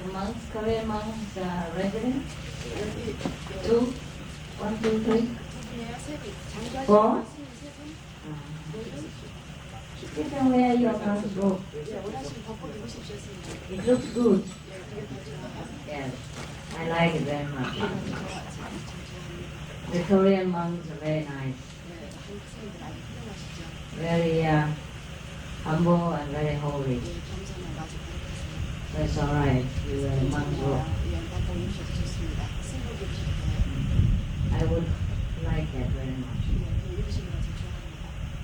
The monks, Korean monks are resident? Two? 1, 2, 3? 4? You can wear your monk robe. It looks good. Yes, I like it very much. The Korean monks are very nice. Very humble and very holy. That's all right. You wear a monk's robe. I would like that very much.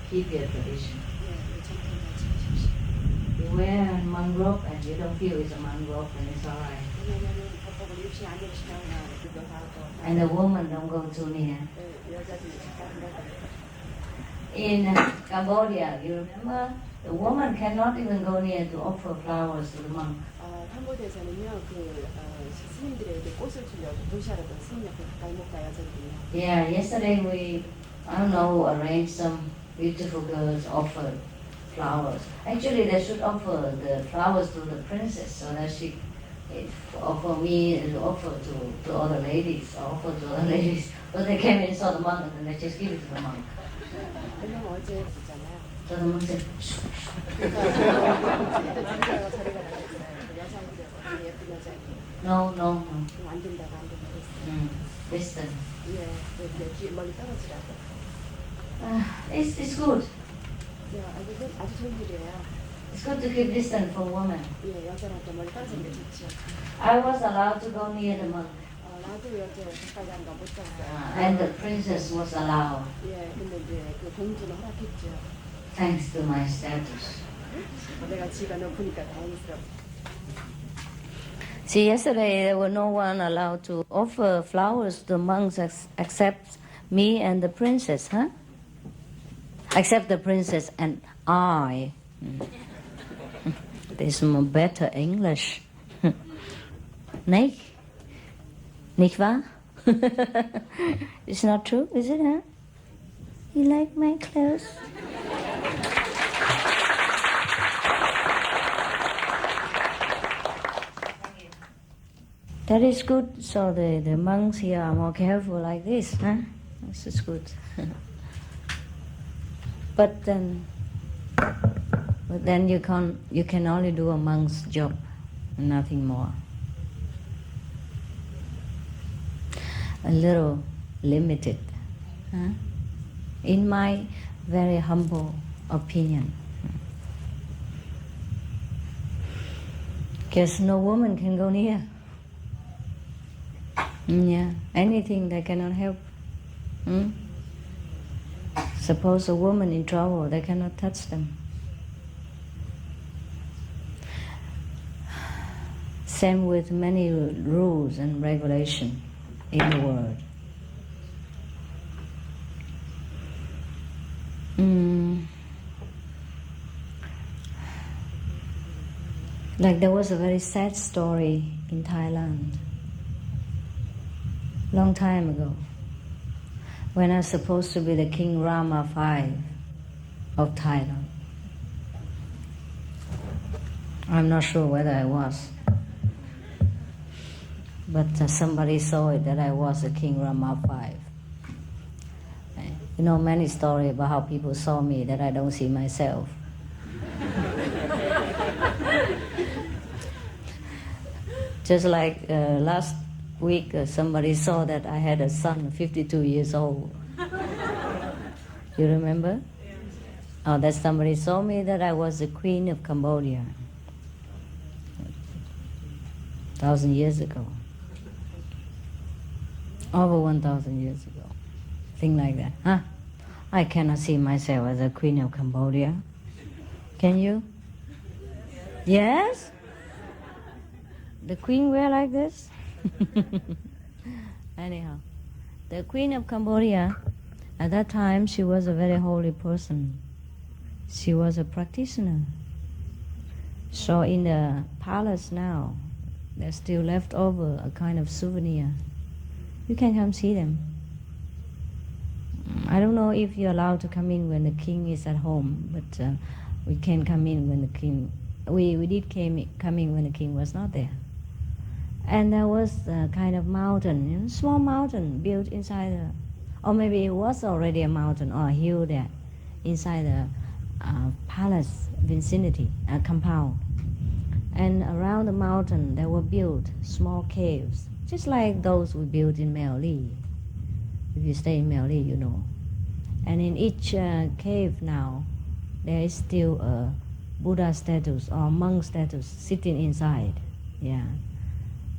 Keep your tradition. You wear a monk robe and you don't feel it's a monk robe, and it's all right. And the woman don't go too near. In Cambodia, you remember, the woman cannot even go near to offer flowers to the monk. Yeah, yesterday I don't know, arranged some beautiful girls offered flowers. Actually, they should offer the flowers to the princess so that she offer me and offer to other ladies, offer to other ladies. But they came and saw the monk and then they just give it to the monk. So the monk said, shh, shh. No. Listen. It's good. It's good to keep distance from women. I was allowed to go near the monk. And the princess was allowed. Thanks to my status. See, yesterday there were no one allowed to offer flowers to the monks except me and the princess, huh? Except the princess and I. There's more better English. Nicht wahr? It's not true, is it, huh? You like my clothes? That is good, so the monks here are more careful like this, huh? This is good. But then you can only do a monk's job, nothing more. A little limited, huh? In my very humble opinion. Because no woman can go near. Yeah, anything they cannot help. Suppose a woman in trouble, they cannot touch them. Same with many rules and regulations in the world. Like there was a very sad story in Thailand, long time ago, when I was supposed to be the King Rama V of Thailand. I'm not sure whether I was, but somebody saw it that I was the King Rama V. You know many stories about how people saw me that I don't see myself. Just like last week, somebody saw that I had a son, 52 years old. You remember? Oh, that somebody saw me that I was the Queen of Cambodia. 1,000 years ago. Over 1,000 years ago. Thing like that. Huh? I cannot see myself as a Queen of Cambodia. Can you? Yes? The Queen wear like this? Anyhow, the Queen of Cambodia, at that time, she was a very holy person. She was a practitioner. So in the palace now, there's still left over a kind of souvenir. You can come see them. I don't know if you're allowed to come in when the king is at home, but we can come in when the king... We did come in when the king was not there. And there was a kind of mountain, small mountain built inside the... Or maybe it was already a mountain or a hill there, inside the palace vicinity, compound. And around the mountain there were built small caves, just like those we built in Meo Li. If you stay in Meo Li, you know. And in each cave now, there is still a Buddha statue or monk statue sitting inside,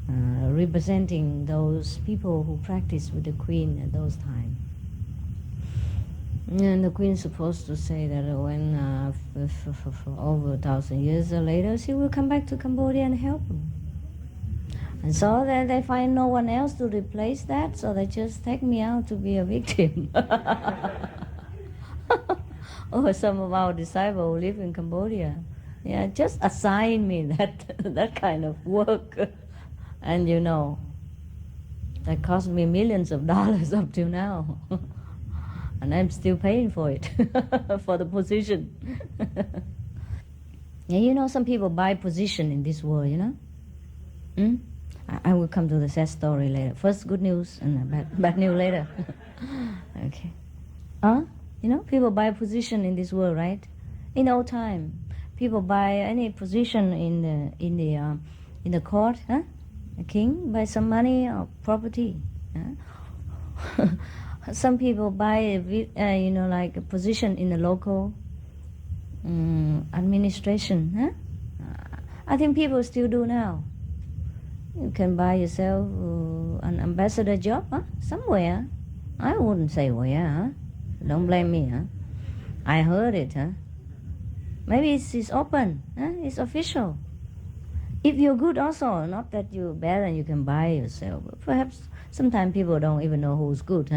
representing those people who practiced with the queen at those times. And the queen's supposed to say that when for over 1,000 years later, she will come back to Cambodia and help them. And so they find no one else to replace that, so they just take me out to be a victim. Or some of our disciples who live in Cambodia, just assign me that kind of work. And that cost me millions of dollars up till now. And I'm still paying for it, for the position. Some people buy position in this world, I will come to the sad story later. First, good news, and bad news later. Okay. People buy position in this world, right? In old time, people buy any position in the court, a king buy some money or property. Some people buy like a position in the local administration. I think people still do now. You can buy yourself an ambassador job somewhere. I wouldn't say where. Don't blame me. I heard it. Maybe it's open. It's official. If you're good also, not that you're bad and you can buy yourself. But perhaps sometimes people don't even know who's good.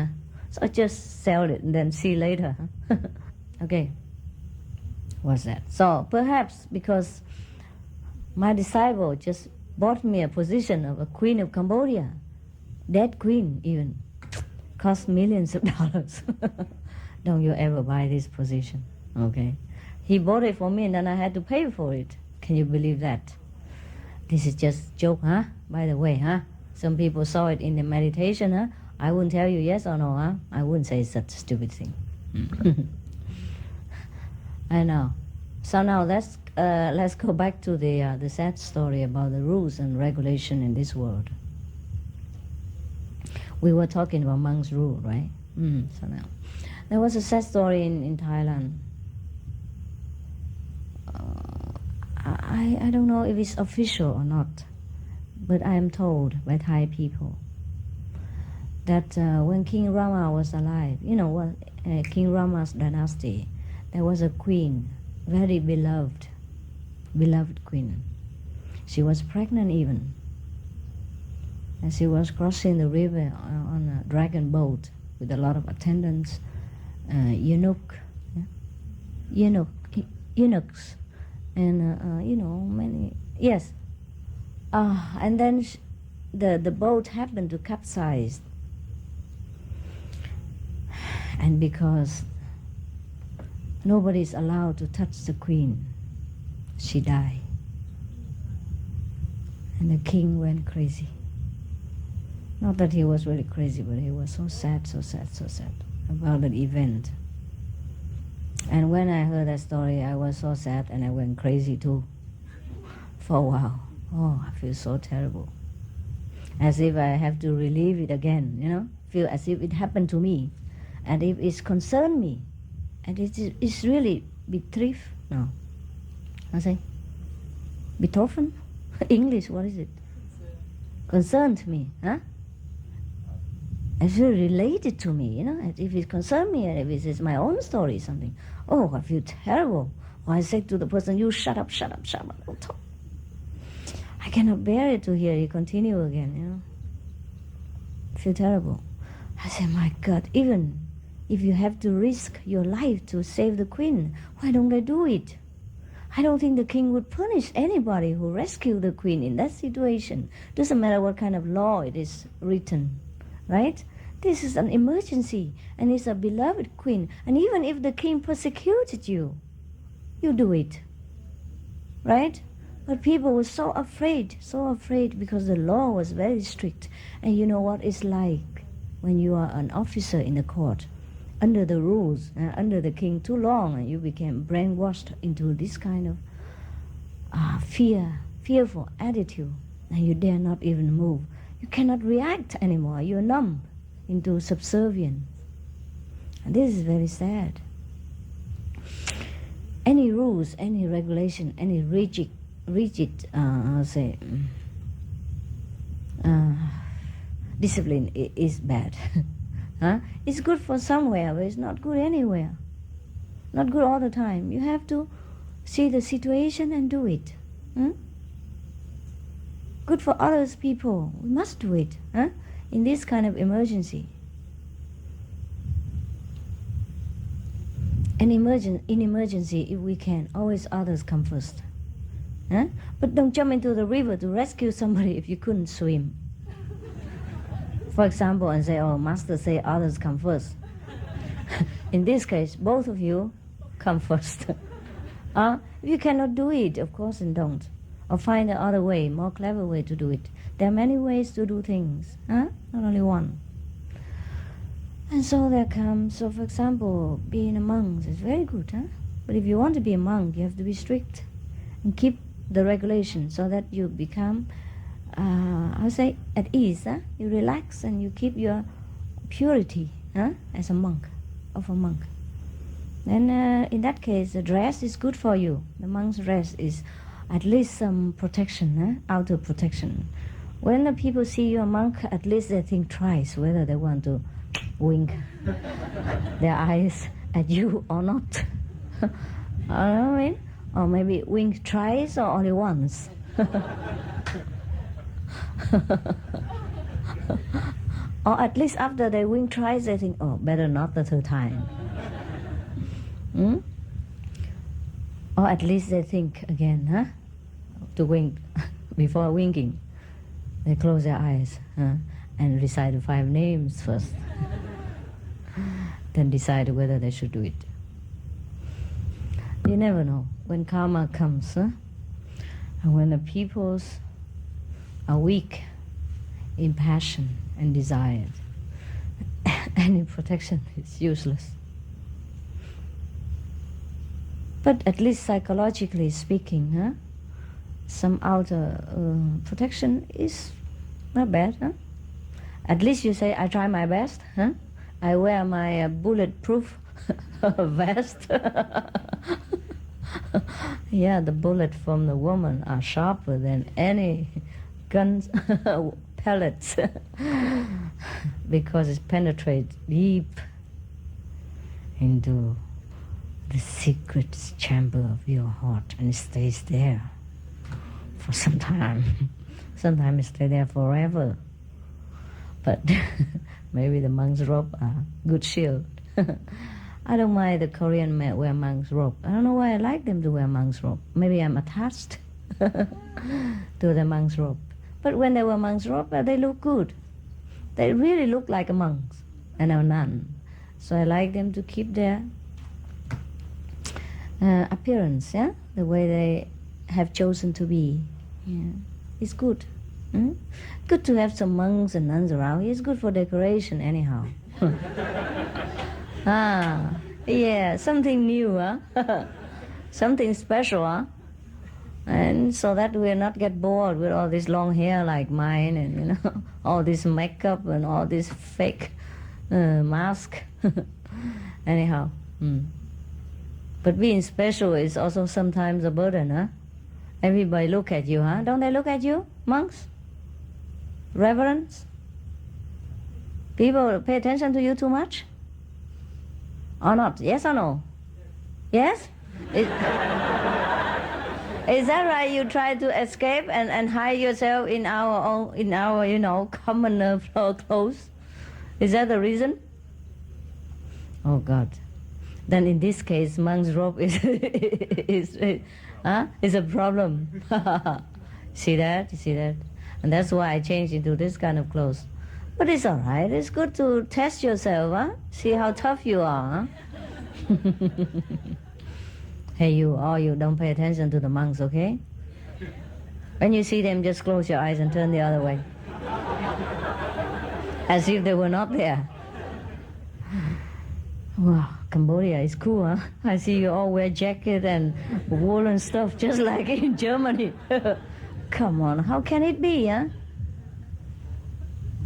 So just sell it and then see later. Okay. What's that? So perhaps because my disciple just bought me a position of a queen of Cambodia, dead queen even, cost millions of dollars. Don't you ever buy this position, okay? He bought it for me and then I had to pay for it. Can you believe that? This is just joke, by the way, Some people saw it in the meditation, I wouldn't tell you yes or no, I wouldn't say such a stupid thing. I know. So now let's go back to the sad story about the rules and regulation in this world. We were talking about monks' rule, right? So now, there was a sad story in Thailand. I don't know if it's official or not, but I am told by Thai people that when King Rama was alive, King Rama's dynasty, there was a queen, very beloved queen. She was pregnant even. And she was crossing the river on a dragon boat with a lot of attendants, eunuchs, and many. Yes. And then the boat happened to capsize, and because nobody is allowed to touch the queen, she died. And the king went crazy. Not that he was really crazy, but he was so sad about that event. And when I heard that story, I was so sad and I went crazy too for a while. Oh, I feel so terrible. As if I have to relive it again, Feel as if it happened to me. And if it's concerned me. And it's really betrif. No. I say? Betroffen? English, what is it? Concerned me, I feel related to me, If it concerns me, and if it's my own story, something. Oh, I feel terrible. Or I say to the person, you shut up. Don't talk. I cannot bear it to hear you continue again, I feel terrible. I say, my God, even if you have to risk your life to save the queen, why don't I do it? I don't think the king would punish anybody who rescued the queen in that situation. Doesn't matter what kind of law it is written, right? This is an emergency, and it's a beloved queen. And even if the king persecuted you, you do it, right? But people were so afraid because the law was very strict. And you know what it's like when you are an officer in the court, under the rules, under the king too long, and you became brainwashed into this kind of fearful attitude, and you dare not even move. You cannot react anymore. You're numb into subservience. And this is very sad. Any rules, any regulation, any rigid discipline is bad. It's good for somewhere, but it's not good anywhere. Not good all the time. You have to see the situation and do it. Good for others people. We must do it in this kind of emergency. In emergency, if we can, always others come first. But don't jump into the river to rescue somebody if you couldn't swim. For example, and say, oh, master say others come first. In this case, both of you come first. If you cannot do it, of course, then don't. Or find the other way, more clever way to do it. There are many ways to do things, not only one. And so there comes, so for example, being a monk is very good, But if you want to be a monk, you have to be strict and keep the regulations so that you become, at ease. You relax and you keep your purity as a monk, of a monk. Then in that case, the dress is good for you. The monk's dress is at least some protection, outer protection. When the people see you a monk, at least they think twice whether they want to wink their eyes at you or not. You know what I mean? Or maybe wink twice or only once. Or at least after they wink twice, they think, oh, better not the third time. Or at least they think again, to wink before winking. They close their eyes and recite the 5 names first. Then decide whether they should do it. You never know when karma comes, and when the peoples are weak in passion and desire, any protection is useless. But at least psychologically speaking, some outer protection is not bad. At least you say, I try my best. I wear my bulletproof vest. Yeah, the bullets from the woman are sharper than any guns pellets because it penetrates deep into the secret chamber of your heart and it stays there for some time. Sometimes it stays there forever. But maybe the monk's robe are good shield. I don't mind the Korean men wear monk's robe. I don't know why I like them to wear monk's robe. Maybe I'm attached to the monk's robe. But when they wear monk's robe, they look good. They really look like a monk and a nun. So I like them to keep their appearance, the way they have chosen to be. Yeah. It's good. Good to have some monks and nuns around. It's good for decoration anyhow. Yeah, something new, something special, and so that we'll not get bored with all this long hair like mine and all this makeup and all this fake mask. Anyhow, but being special is also sometimes a burden, Everybody look at you, Don't they look at you, monks? Reverends? People pay attention to you too much? Or not? Yes or no? Yes? Is that right? You try to escape and hide yourself in our common clothes? Is that the reason? Oh God! Then in this case, monk's robe is a problem. See that? You see that? And that's why I changed into this kind of clothes. But it's all right. It's good to test yourself, huh? See how tough you are, huh? Hey, you, all you, don't pay attention to the monks, okay? When you see them, just close your eyes and turn the other way. As if they were not there. Wow, Cambodia is cool, huh? I see you all wear jacket and woolen stuff just like in Germany. Come on, how can it be, huh?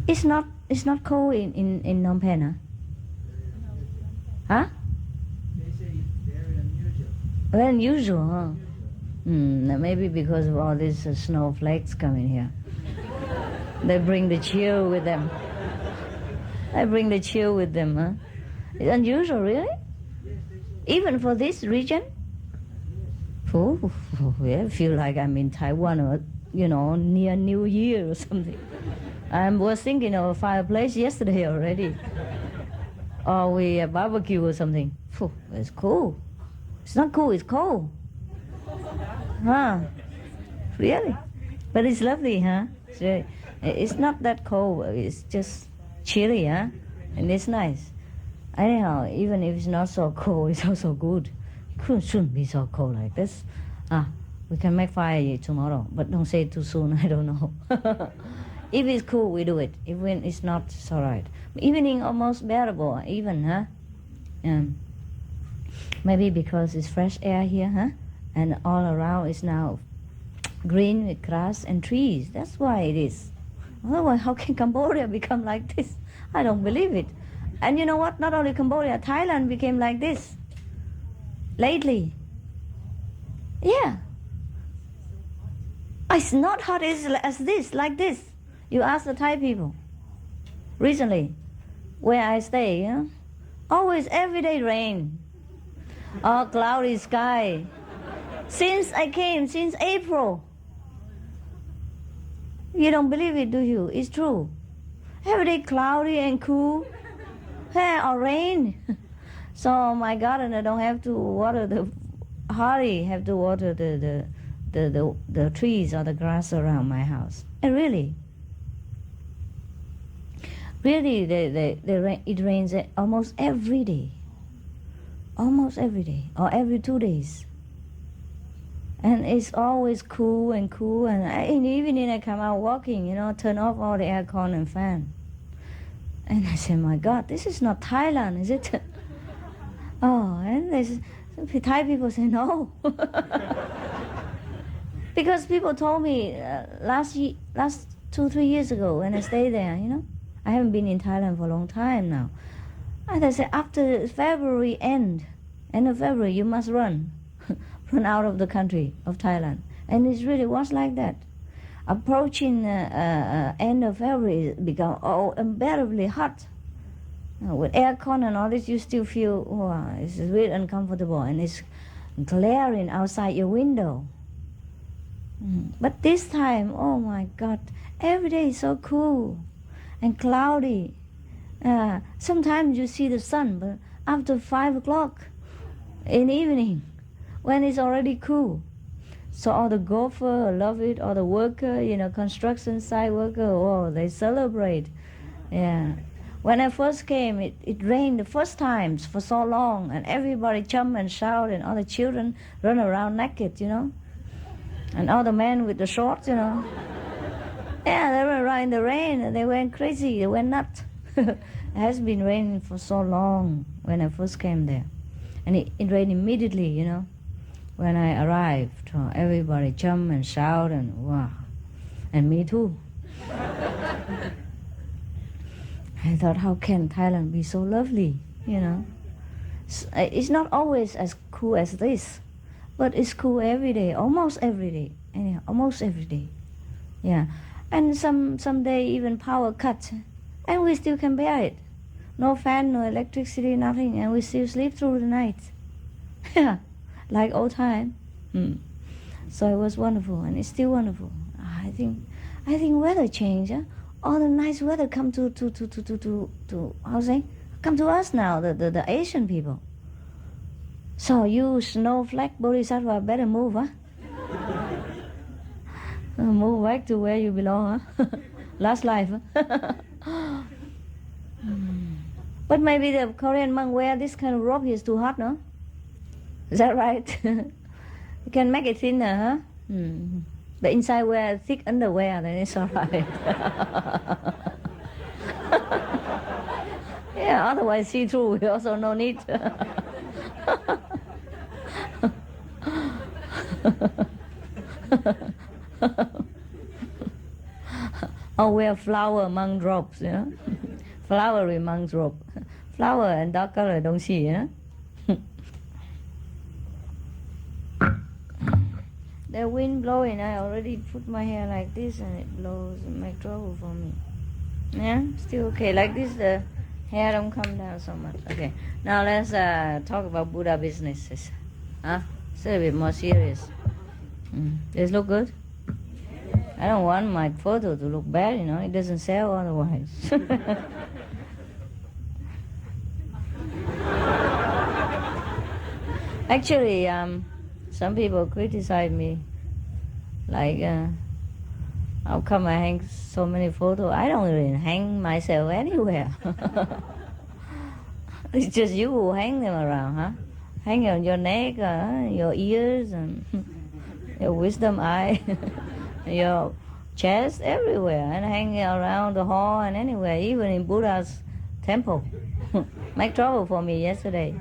It's not cold in Phnom Penh, huh? Huh? They say it's very unusual. Very unusual, huh? Maybe because of all these snowflakes coming here. They bring the chill with them. Huh? It's unusual, really? Yes, they say. Even for this region? Oh, yeah, I feel like I'm in Taiwan or, near New Year or something. I was thinking of a fireplace yesterday already. Or we barbecue or something. It's cool. It's not cool, it's cold. Huh? Really? But it's lovely, huh? It's not that cold, it's just chilly, huh? And it's nice. Anyhow, even if it's not so cold, it's also good. It shouldn't be so cold like this. We can make fire tomorrow, but don't say it too soon, I don't know. If it's cool, we do it. If it's not, it's all right. Evening almost bearable, even, huh? Maybe because it's fresh air here, huh? And all around is now green with grass and trees. That's why it is. Otherwise, how can Cambodia become like this? I don't believe it. And you know what? Not only Cambodia, Thailand became like this lately. Yeah. It's not hot as this, like this. You ask the Thai people. Recently, where I stay, always everyday rain. Or cloudy sky. Since I came, since April. You don't believe it, do you? It's true. Every day cloudy and cool. Or rain. So my garden, I don't have to water hardly have to water the trees or the grass around my house. And really, it rains almost every day. Almost every day, or every 2 days. And it's always cool, and in the evening I come out walking, turn off all the aircon and fan. And I say, my God, this is not Thailand, is it? And Thai people say no. Because people told me last 2-3 years ago when I stayed there, I haven't been in Thailand for a long time now. And they said, after February end of February, you must run out of the country of Thailand. And it really was like that. Approaching end of February, it become unbearably hot. With aircon and all this, you still feel, it's really uncomfortable, and it's glaring outside your window. But this time, oh my God, every day is so cool and cloudy. Sometimes you see the sun, but after 5 o'clock in the evening, when it's already cool. So all the golfer love it, or the worker, construction site worker, they celebrate. Yeah. When I first came, it rained the first times for so long, and everybody jump and shout, and all the children run around naked, and all the men with the shorts, Yeah, they were around in the rain, and they went crazy, they went nuts. It has been raining for so long when I first came there. And it rained immediately, when I arrived. Everybody jumped and shouted, and wow. And me too. I thought, how can Thailand be so lovely, It's not always as cool as this, but it's cool every day, almost every day. Anyhow, almost every day. Yeah. And some day even power cut, and we still can bear it. No fan, no electricity, nothing, and we still sleep through the night. Yeah, like old time. So it was wonderful, and it's still wonderful. I think weather change. All the nice weather come to come to us now, the Asian people. So you snowflake bodhisattva better move, huh? Move back to where you belong, huh? Last life, huh? But maybe the Korean monk wear this kind of robe is too hot, no? Is that right? You can make it thinner, huh? But inside wear thick underwear, then it's alright. Yeah, otherwise see-through, we also no need. Or wear flower monk robes, you know? Flowery monk's robe. Flower and dark color don't see, you know? The wind blowing, I already put my hair like this and it blows and make trouble for me. Yeah, still okay. Like this, the hair don't come down so much. Okay, now let's talk about Buddha businesses. Huh? It's a bit more serious. Does it look good? I don't want my photo to look bad, you know. It doesn't sell otherwise. Actually, some people criticize me, like, how come I hang so many photos? I don't really hang myself anywhere. It's just you who hang them around, huh? Hang on your neck, your ears, and your wisdom eye, your chest, everywhere, and hanging around the hall and anywhere, even in Buddha's temple. Make trouble for me yesterday.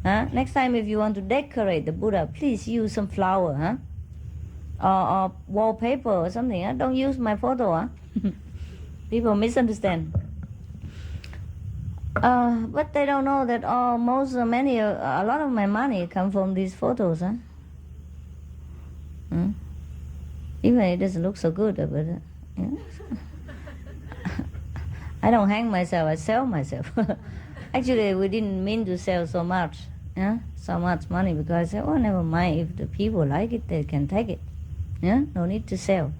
Huh? Next time if you want to decorate the Buddha, please use some flower, huh? Or wallpaper or something. Huh? Don't use my photo, huh? People misunderstand. But they don't know that a lot of my money come from these photos, huh? Even it doesn't look so good, but yeah. I don't hang myself, I sell myself. Actually, we didn't mean to sell so much, yeah, so much money, because I said, oh, never mind, if the people like it, they can take it, yeah, no need to sell.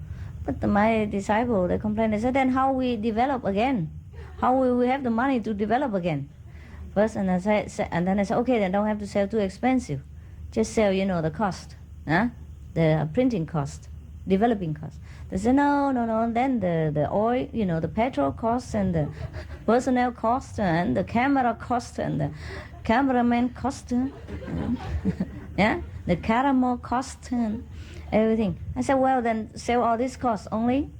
But my disciple, they complained, they said, then how we develop again? How will we have the money to develop again? First, and then I said, okay, then don't have to sell too expensive. Just sell, the cost, huh? The printing cost, developing cost. They said, no, then the oil, the petrol cost and the personnel cost and the camera cost and the cameraman cost, yeah, the caramel cost and everything. I said, well, then sell all this cost only.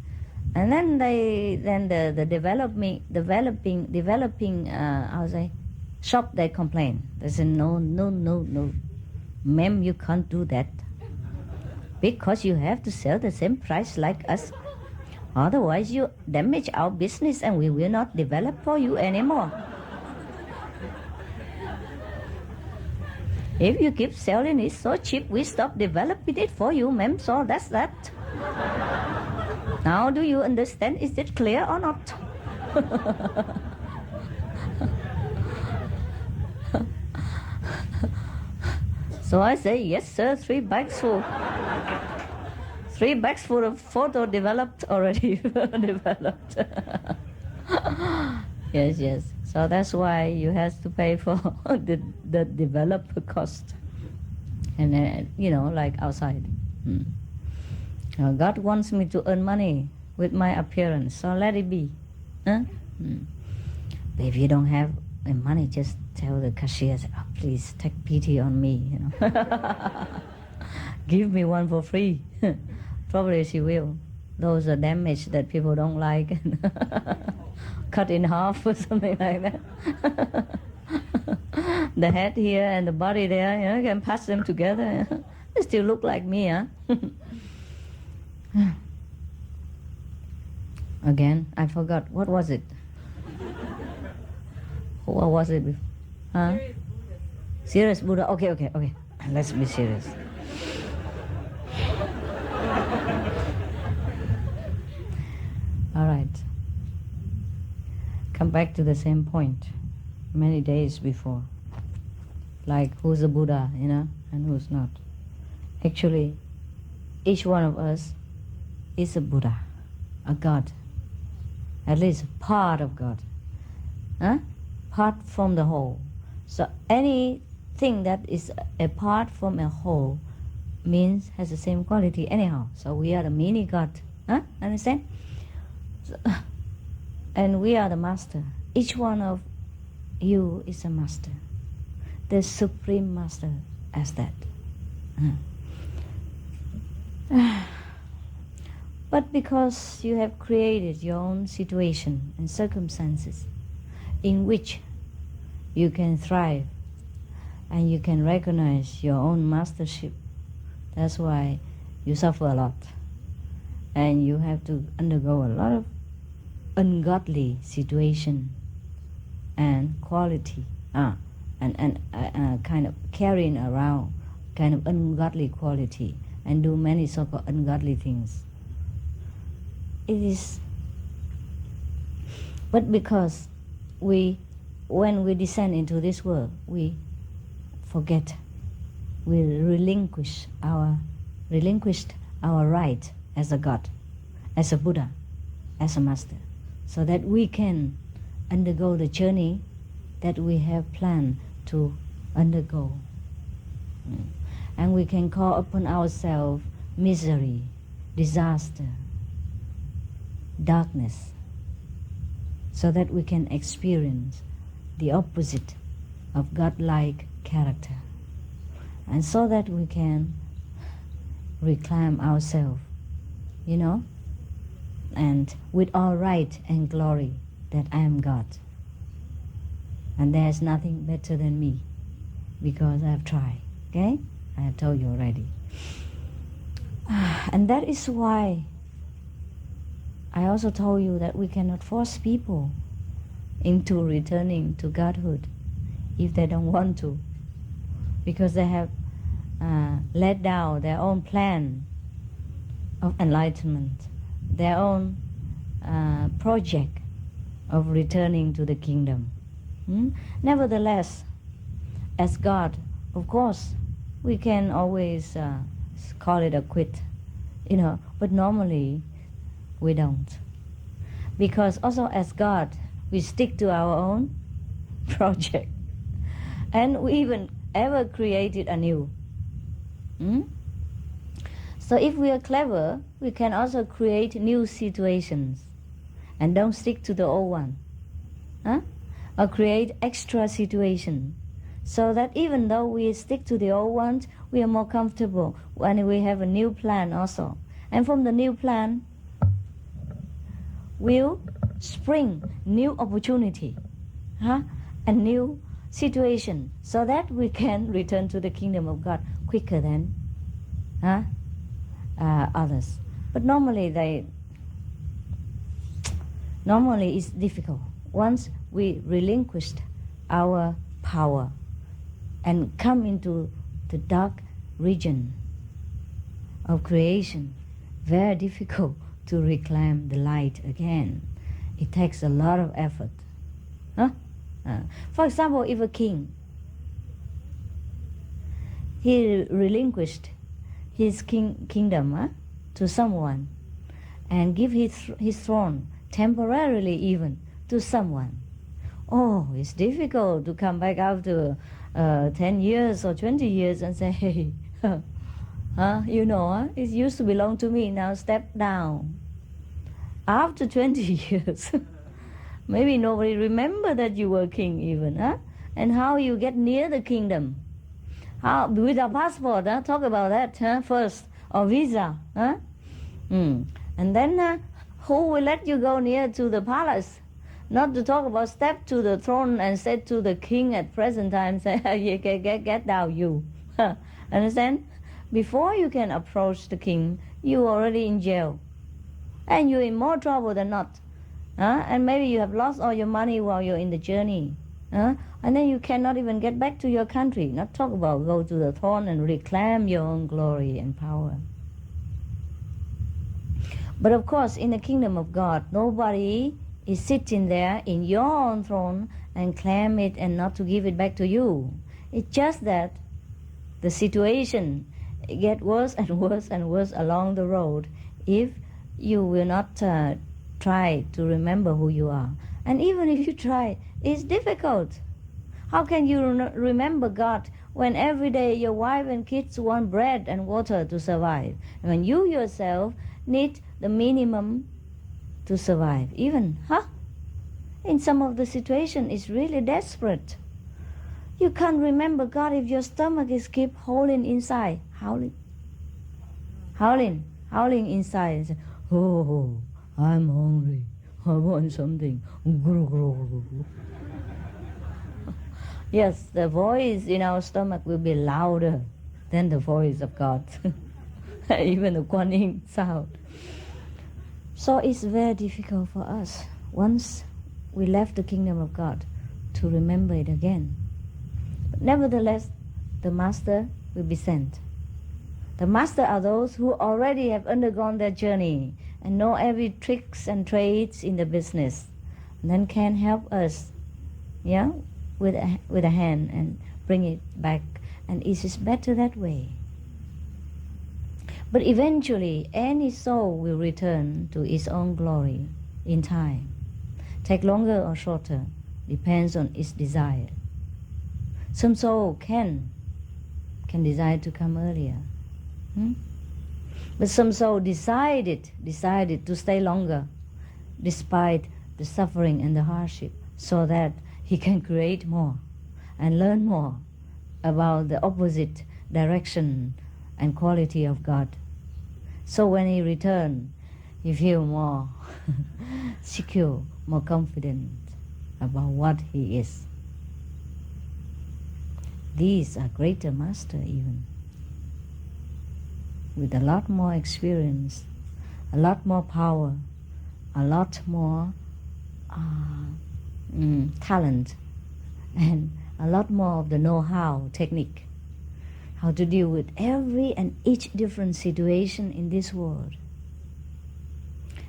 And then the developing, shop, they complain. They said, no, ma'am, you can't do that. Because you have to sell the same price like us. Otherwise you damage our business and we will not develop for you anymore. If you keep selling it so cheap, we stop developing it for you, ma'am. So that's that. Now do you understand? Is it clear or not? So I say, yes sir, 3 bags full. 3 bags full of photo developed already. Developed. Yes. So that's why you have to pay for the developer cost. And like outside. God wants me to earn money with my appearance, so let it be. Huh? But if you don't have money, just tell the cashier, oh, please take pity on me. Give me one for free. Probably she will. Those are damage that people don't like. Cut in half or something like that. The head here and the body there, you can patch them together. They still look like me, huh? Again, I forgot. What was it? What was it? Huh? Serious Buddha. Okay. Let's be serious. All right. Come back to the same point. Many days before. Like who's a Buddha, and who's not. Actually, each one of us is a Buddha, a God. At least part of God. Huh? Part from the whole. So anything that is apart from a whole means has the same quality anyhow. So we are the mini God. Huh? Understand? And we are the master. Each one of you is a master. The supreme master as that. But because you have created your own situation and circumstances in which you can thrive and you can recognize your own mastership, that's why you suffer a lot. And you have to undergo a lot of ungodly situation and quality, and kind of carrying around kind of ungodly quality and do many so-called ungodly things. It is, but because when we descend into this world, we forget, we relinquished our right as a God, as a Buddha, as a master, so that we can undergo the journey that we have planned to undergo. And we can call upon ourselves misery, disaster, darkness, so that we can experience the opposite of God-like character, and so that we can reclaim ourselves, and with all right and glory that I am God. And there's nothing better than me, because I have tried, okay? I have told you already. And that is why I also told you that we cannot force people into returning to Godhood if they don't want to, because they have let down their own plan of enlightenment, their own project of returning to the kingdom. Nevertheless, as God, of course, we can always call it a quit, but normally we don't. Because also as God, we stick to our own project. And we even ever created anew. So if we are clever, we can also create new situations and don't stick to the old one. Or create extra situation, so that even though we stick to the old ones, we are more comfortable when we have a new plan also. And from the new plan will spring new opportunity, and new situation, so that we can return to the kingdom of God quicker than others. But normally it's difficult. Once we relinquished our power and come into the dark region of creation, very difficult to reclaim the light again. It takes a lot of effort. For example, if a king, he relinquished his kingdom to someone and give his throne temporarily even to someone. Oh, it's difficult to come back after 10 years or 20 years and say, hey, it used to belong to me, now step down. After 20 years, maybe nobody remember that you were king even, and how you get near the kingdom. How, with a passport, talk about that first, or visa. And then who will let you go near to the palace? Not to talk about step to the throne and say to the king at present time, say, get down you. Understand? Before you can approach the king, you're already in jail. And you're in more trouble than not. And maybe you have lost all your money while you're in the journey. And then you cannot even get back to your country. Not talk about go to the throne and reclaim your own glory and power. But of course, in the kingdom of God, nobody is sitting there in your own throne and claim it and not to give it back to you. It's just that the situation get worse and worse and worse along the road if you will not try to remember who you are. And even if you try, it's difficult. How can you remember God when every day your wife and kids want bread and water to survive, when you yourself need the minimum to survive? Even, In some of the situation, it's really desperate. You can't remember God if your stomach is keep howling inside, howling inside, and say, "Oh, I'm hungry. I want something." Yes, the voice in our stomach will be louder than the voice of God, even the Kuan Yin sound. So it's very difficult for us, once we left the kingdom of God, to remember it again. But nevertheless, the master will be sent. The master are those who already have undergone their journey and know every tricks and trades in the business, and then can help us, yeah, with a hand and bring it back. And it is better that way. But eventually, any soul will return to its own glory in time. Take longer or shorter, depends on its desire. Some soul can desire to come earlier. But some soul decided to stay longer, despite the suffering and the hardship, so that he can create more and learn more about the opposite direction and quality of God. So when he returns, he feels more secure, more confident about what he is. These are greater masters even, with a lot more experience, a lot more power, a lot more talent, and a lot more of the know-how, technique, how to deal with every and each different situation in this world.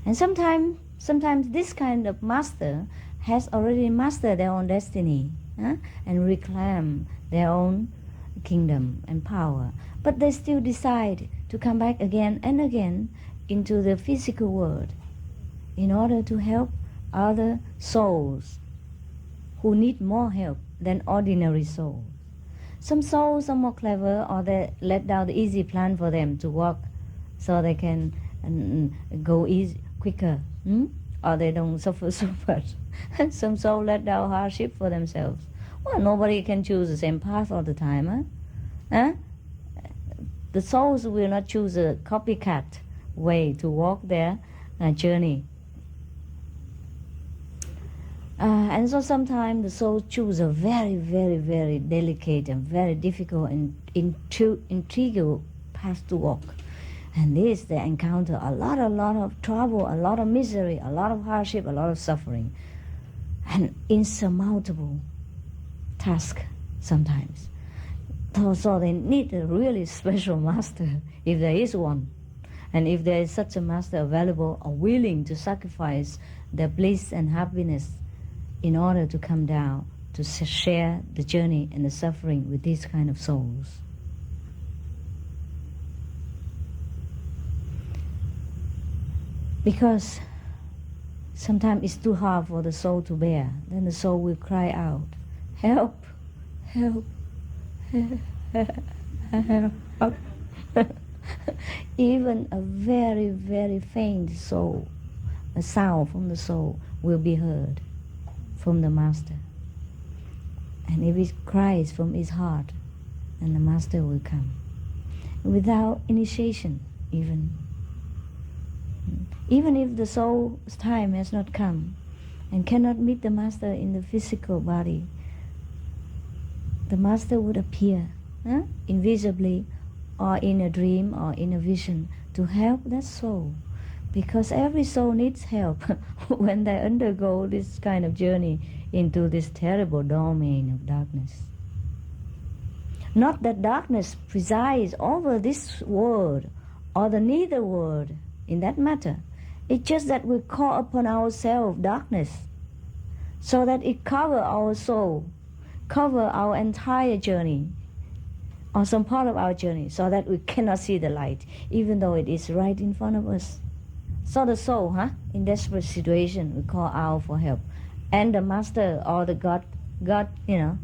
And sometimes this kind of master has already mastered their own destiny, and reclaim their own kingdom and power. But they still decide to come back again and again into the physical world in order to help other souls who need more help than ordinary souls. Some souls are more clever, or they let down the easy plan for them to walk so they can go easy, quicker, or they don't suffer so much. Some souls let down hardship for themselves. Well, nobody can choose the same path all the time. The souls will not choose a copycat way to walk their journey. And so sometimes the soul choose a very, very, very delicate and very difficult and intriguing path to walk. And this, they encounter a lot of trouble, a lot of misery, a lot of hardship, a lot of suffering, and insurmountable task sometimes. So they need a really special master, if there is one. And if there is such a master available or willing to sacrifice their bliss and happiness in order to come down to share the journey and the suffering with these kind of souls. Because sometimes it's too hard for the soul to bear. Then the soul will cry out, "Help, help, help, help." Even a very, very faint soul, a sound from the soul will be heard from the master. And if it cries from his heart, then the master will come. Without initiation even. Even if the soul's time has not come and cannot meet the master in the physical body, the master would appear invisibly or in a dream or in a vision to help that soul. Because every soul needs help when they undergo this kind of journey into this terrible domain of darkness. Not that darkness presides over this world or the nether world in that matter. It's just that we call upon ourselves darkness so that it cover our soul, cover our entire journey or some part of our journey, so that we cannot see the light even though it is right in front of us. So the soul, in desperate situation, we call out for help. And the master or the God, the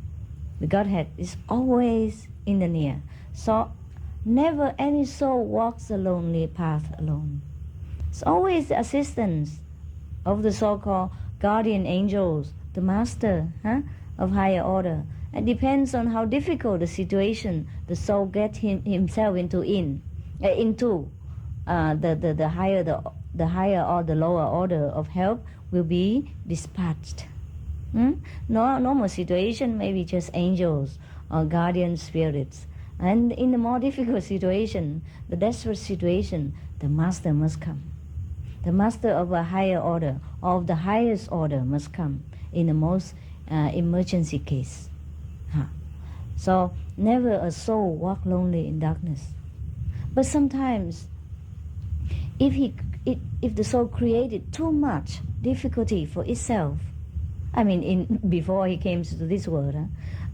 Godhead is always in the near. So never any soul walks a lonely path alone. It's always the assistance of the so-called guardian angels, the master of higher order. It depends on how difficult the situation the soul gets himself into the higher or the lower order of help will be dispatched. No normal situation, maybe just angels or guardian spirits. And in the more difficult situation, the desperate situation, the master must come. The master of a higher order, or of the highest order, must come in the most emergency case. So never a soul walk lonely in darkness. But sometimes, if the soul created too much difficulty for itself, before he came to this world,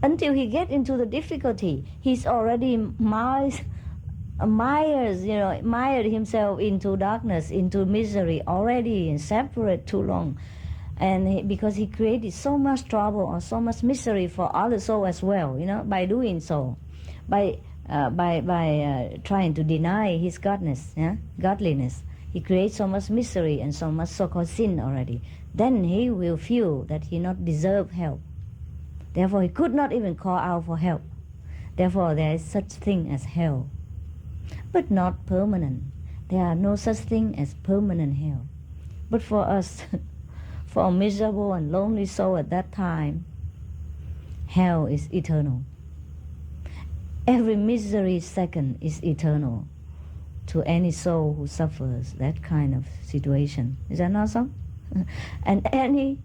until he get into the difficulty, he's already mired himself into darkness, into misery already, and separate too long. And because he created so much trouble or so much misery for other souls as well, by doing so, by trying to deny his godliness, he creates so much misery and so much so-called sin already. Then he will feel that he not deserve help. Therefore, he could not even call out for help. Therefore, there is such thing as hell, but not permanent. There are no such thing as permanent hell. But for us, for a miserable and lonely soul at that time, hell is eternal. Every misery second is eternal to any soul who suffers that kind of situation. Is that not so? And any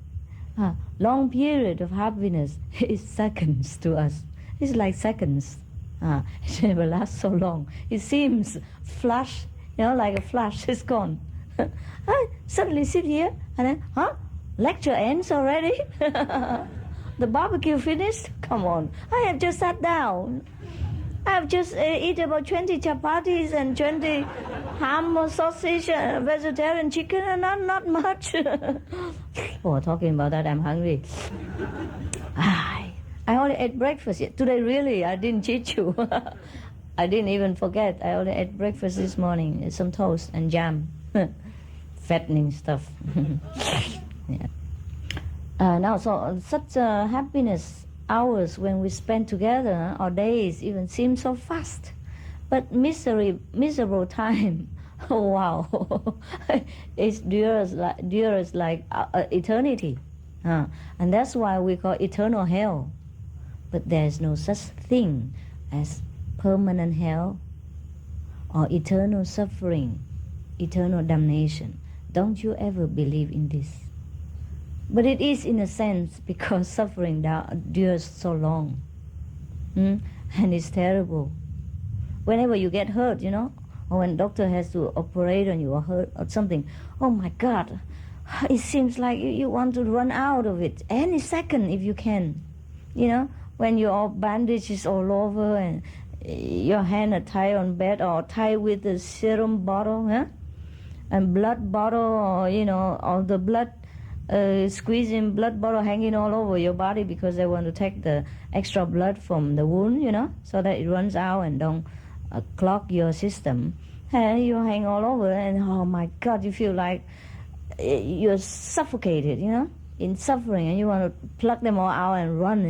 long period of happiness is seconds to us. It's like seconds. It never lasts so long. It seems flash, like a flash. It's gone. I suddenly sit here and then, lecture ends already? The barbecue finished? Come on. I have just sat down. I have just eaten about 20 chapatis and 20 ham or sausage and vegetarian chicken, and not much. Oh, talking about that, I'm hungry. I only ate breakfast. Today, really, I didn't cheat you. I didn't even forget. I only ate breakfast this morning. Some toast and jam. Fattening stuff. Yeah. Now, so such happiness hours when we spend together, or days even, seem so fast. But miserable time, oh wow, it dures like eternity. And that's why we call eternal hell. But there's no such thing as permanent hell or eternal suffering, eternal damnation. Don't you ever believe in this. But it is in a sense, because suffering dures so long. And it's terrible. Whenever you get hurt, or when doctor has to operate on you or hurt or something, oh my God, it seems like you want to run out of it any second if you can. When your bandage is all over and your hand are tied on bed or tied with a serum bottle, and blood bottle, or the blood squeezing blood bottle hanging all over your body because they want to take the extra blood from the wound, so that it runs out and don't clog your system. And you hang all over, and oh my God, you feel like you're suffocated, in suffering, and you want to pluck them all out and run,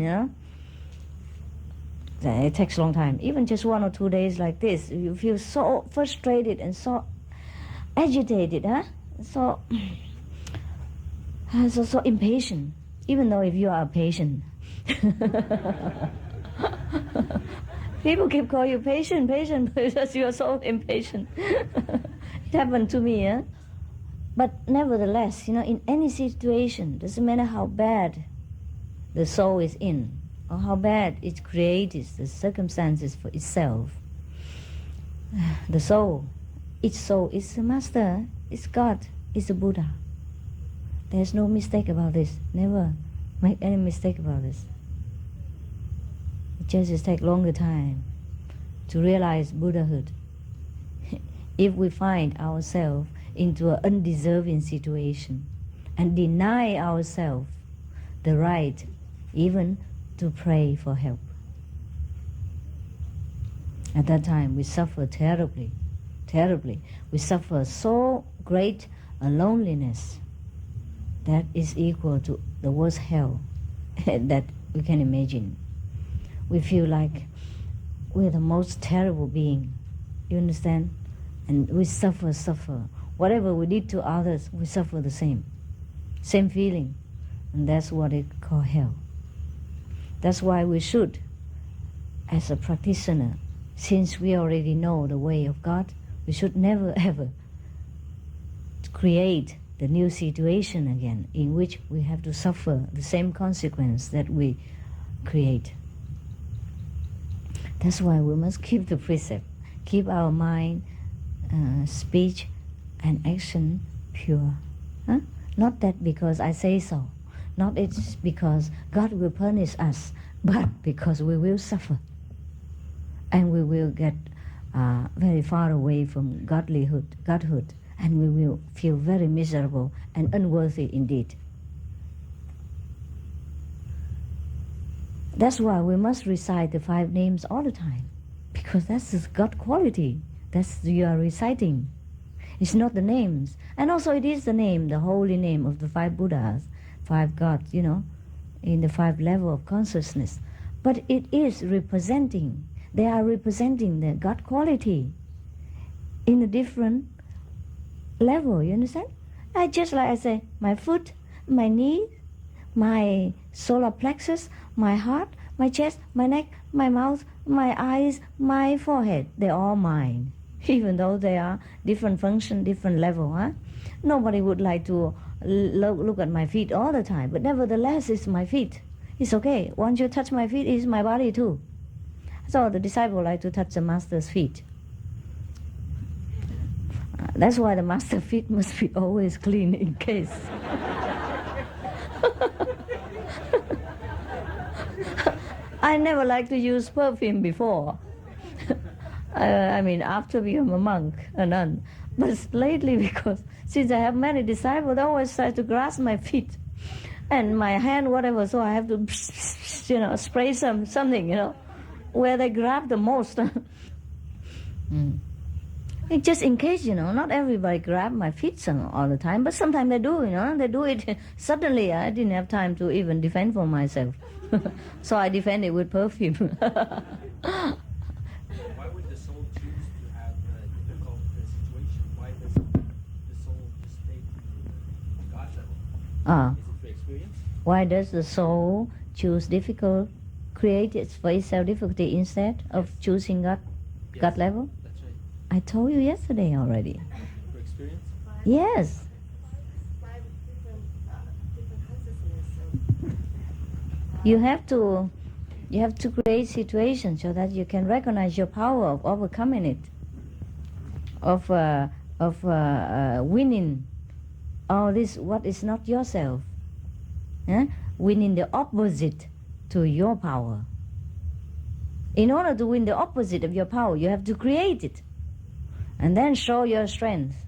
It takes a long time. Even just 1 or 2 days like this, you feel so frustrated and so agitated, So impatient, even though if you are patient. People keep calling you patient because you are so impatient. It happened to me, But nevertheless, in any situation, doesn't matter how bad the soul is in, or how bad it creates the circumstances for itself, the soul, each soul is the master, is God, is the Buddha. There's no mistake about this. Never make any mistake about this. It just takes longer time to realize Buddhahood. If we find ourselves into an undeserving situation and deny ourselves the right even to pray for help. At that time, we suffer terribly, terribly. We suffer so great a loneliness. that is equal to the worst hell that we can imagine. We feel like we're the most terrible being. You understand? And we suffer. Whatever we did to others, we suffer the same feeling. And that's what it called hell. That's why we should, as a practitioner, since we already know the way of God, we should never ever create the new situation again in which we have to suffer the same consequence that we create. That's why we must keep the precept, keep our mind, speech and action pure. Huh? Not that because I say so, not it's because God will punish us, but because we will suffer. And we will get very far away from godhood, and we will feel very miserable and unworthy indeed. That's why we must recite the 5 names all the time, because that's the God quality. That's you are reciting. It's not the names. And also it is the name, the holy name of the 5 Buddhas, 5 gods, in the 5 level of consciousness. But it is representing, they are representing the God quality in a different level, you understand? Just like I say, my foot, my knee, my solar plexus, my heart, my chest, my neck, my mouth, my eyes, my forehead, they're all mine. Even though they are different function, different level. Huh? Nobody would like to look at my feet all the time, but nevertheless it's my feet. It's okay. Once you touch my feet, it's my body too. So the disciple like to touch the master's feet. That's why the master's feet must be always clean in case. I never liked to use perfume before. After becoming a monk, a nun. But lately, because since I have many disciples, they always try to grasp my feet and my hand, whatever. So I have to, spray something, where they grab the most. Just in case, not everybody grab my feet all the time, but sometimes they do, they do it suddenly. I didn't have time to even defend for myself. So I defend it with perfume. Why would the soul choose to have a difficult situation? Why does the soul just stay in God level? Is it for experience? Why does the soul choose difficult, create it for itself difficulty instead of choosing God level? That's right. I told you yesterday already. For experience? Yes. 5 different consciousness. You have to create situations so that you can recognize your power of overcoming it, of winning all this what is not yourself, winning the opposite to your power. In order to win the opposite of your power, you have to create it, and then show your strength.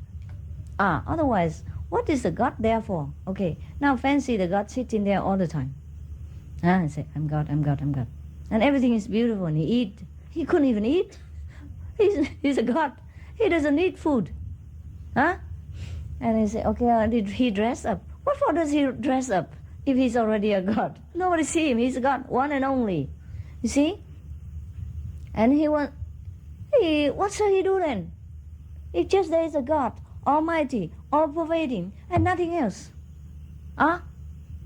Otherwise, what is the God there for? Okay, now fancy the God sitting there all the time. I say, I'm God. And everything is beautiful, and he eat. He couldn't even eat. He's a God. He doesn't need food. And I say, okay, did he dress up? What for does he dress up if he's already a God? Nobody see him. He's a God, one and only. You see? And what shall he do then? If just there is a God, almighty, all-pervading, and nothing else.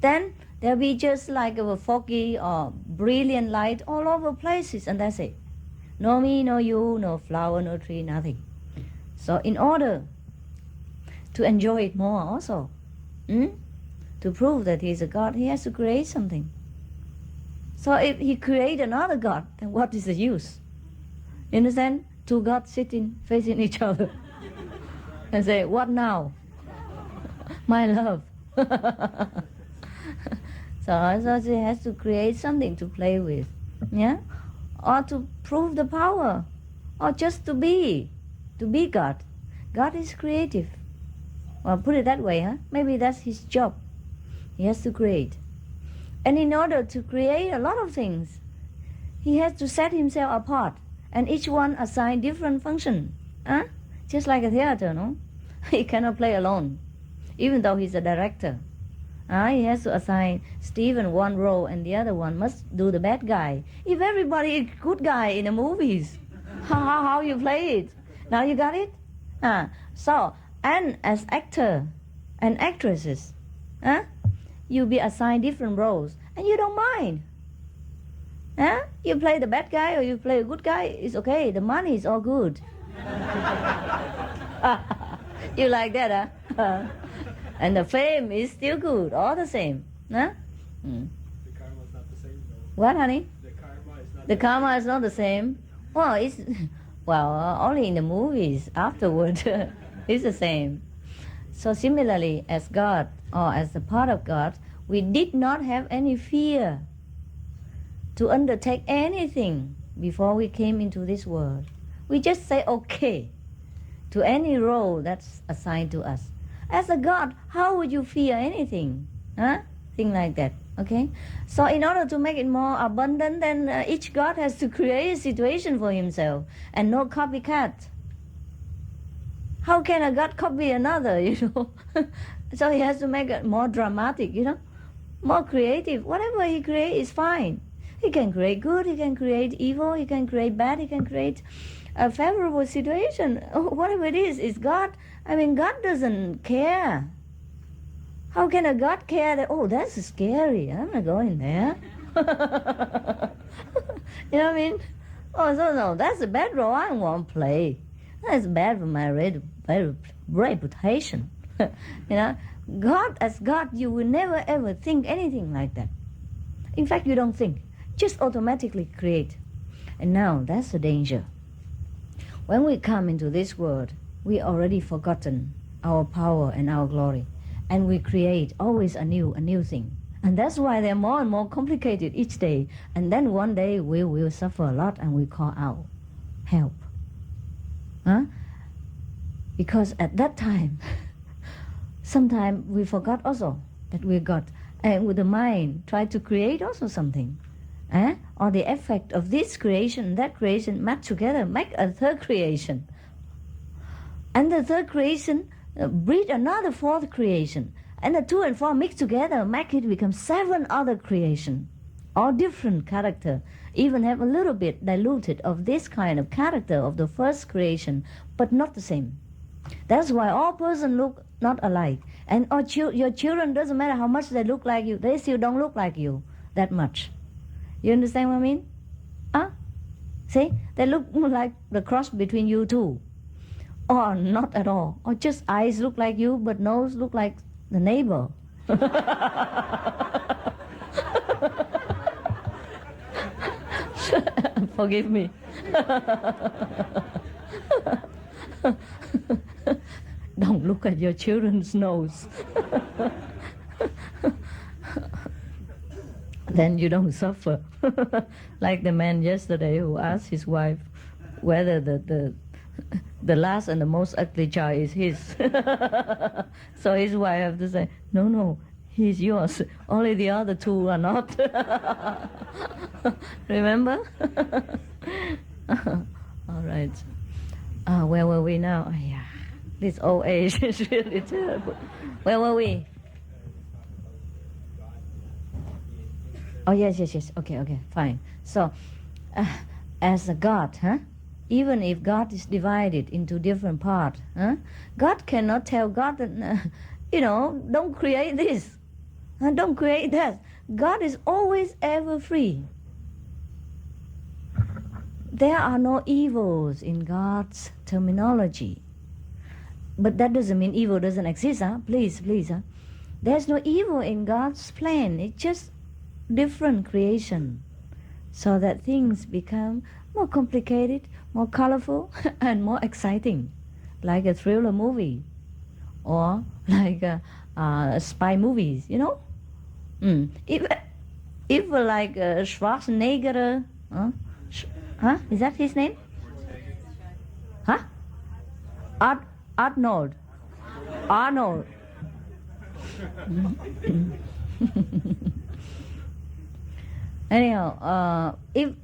Then there'll be just like a foggy or brilliant light all over places, and that's it. No me, no you, no flower, no tree, nothing. So in order to enjoy it more also, to prove that he's a God, he has to create something. So if he create another God, then what is the use? You understand? 2 gods sitting, facing each other. And say, what now? My love. So he has to create something to play with, or to prove the power, or just to be God. God is creative. Well, put it that way, Maybe that's his job. He has to create. And in order to create a lot of things, he has to set himself apart, and each one assign different function. Just like a theater, no? He cannot play alone, even though he's a director. He has to assign Stephen one role and the other one must do the bad guy. If everybody is good guy in the movies, how you play it? Now you got it? So, and as actor and actresses, you be assigned different roles and you don't mind. You play the bad guy or you play a good guy, it's okay. The money is all good. You like that, huh? And the fame is still good, all the same. Huh? The karma is not the same though. What, honey? The karma is not The karma is not the same. Well, it's only in the movies. Afterward, it's the same. So similarly, as God or as a part of God, we did not have any fear to undertake anything before we came into this world. We just say okay to any role that's assigned to us. As a God, how would you fear anything? Thing like that, okay? So in order to make it more abundant, then each God has to create a situation for himself and no copycat. How can a God copy another, So he has to make it more dramatic, more creative. Whatever he creates is fine. He can create good, he can create evil, he can create bad, he can create a favorable situation. Whatever it is God. God doesn't care. How can a God care that, that's scary, I'm not going there. You know what I mean? No, that's a bad role, I don't want to play. That's bad for my reputation. God, as God, you will never ever think anything like that. In fact, you don't think. Just automatically create. And now, that's the danger. When we come into this world, we already forgotten our power and our glory. And we create always a new thing. And that's why they're more and more complicated each day. And then one day we will suffer a lot and we call out, help. Because at that time, sometimes we forgot also that we got, and with the mind, try to create also something. Or the effect of this creation, that creation, match together, make a third creation. And the third creation breed another fourth creation. And the 2 and 4 mix together, make it become 7 other creation. All different character, even have a little bit diluted of this kind of character of the first creation, but not the same. That's why all persons look not alike. And your children, doesn't matter how much they look like you, they still don't look like you that much. You understand what I mean? See? They look like the cross between you two. Or not at all. Or just eyes look like you, but nose look like the neighbor. Forgive me. Don't look at your children's nose. Then you don't suffer. Like the man yesterday who asked his wife whether the last and the most ugly child is his. So his wife have to say, no, he's yours. Only the other 2 are not. Remember? All right. Where were we now? Yeah, this old age is really terrible. Where were we? Oh, yes. Okay, fine. So, as a God, even if God is divided into different parts, God cannot tell God that, don't create this, don't create that. God is always ever free. There are no evils in God's terminology. But that doesn't mean evil doesn't exist, Please, There's no evil in God's plan. It's just different creation. So that things become more complicated, more colorful, and more exciting. Like a thriller movie. Or like spy movies, If like Schwarzenegger, is that his name? Arnold. Anyhow, if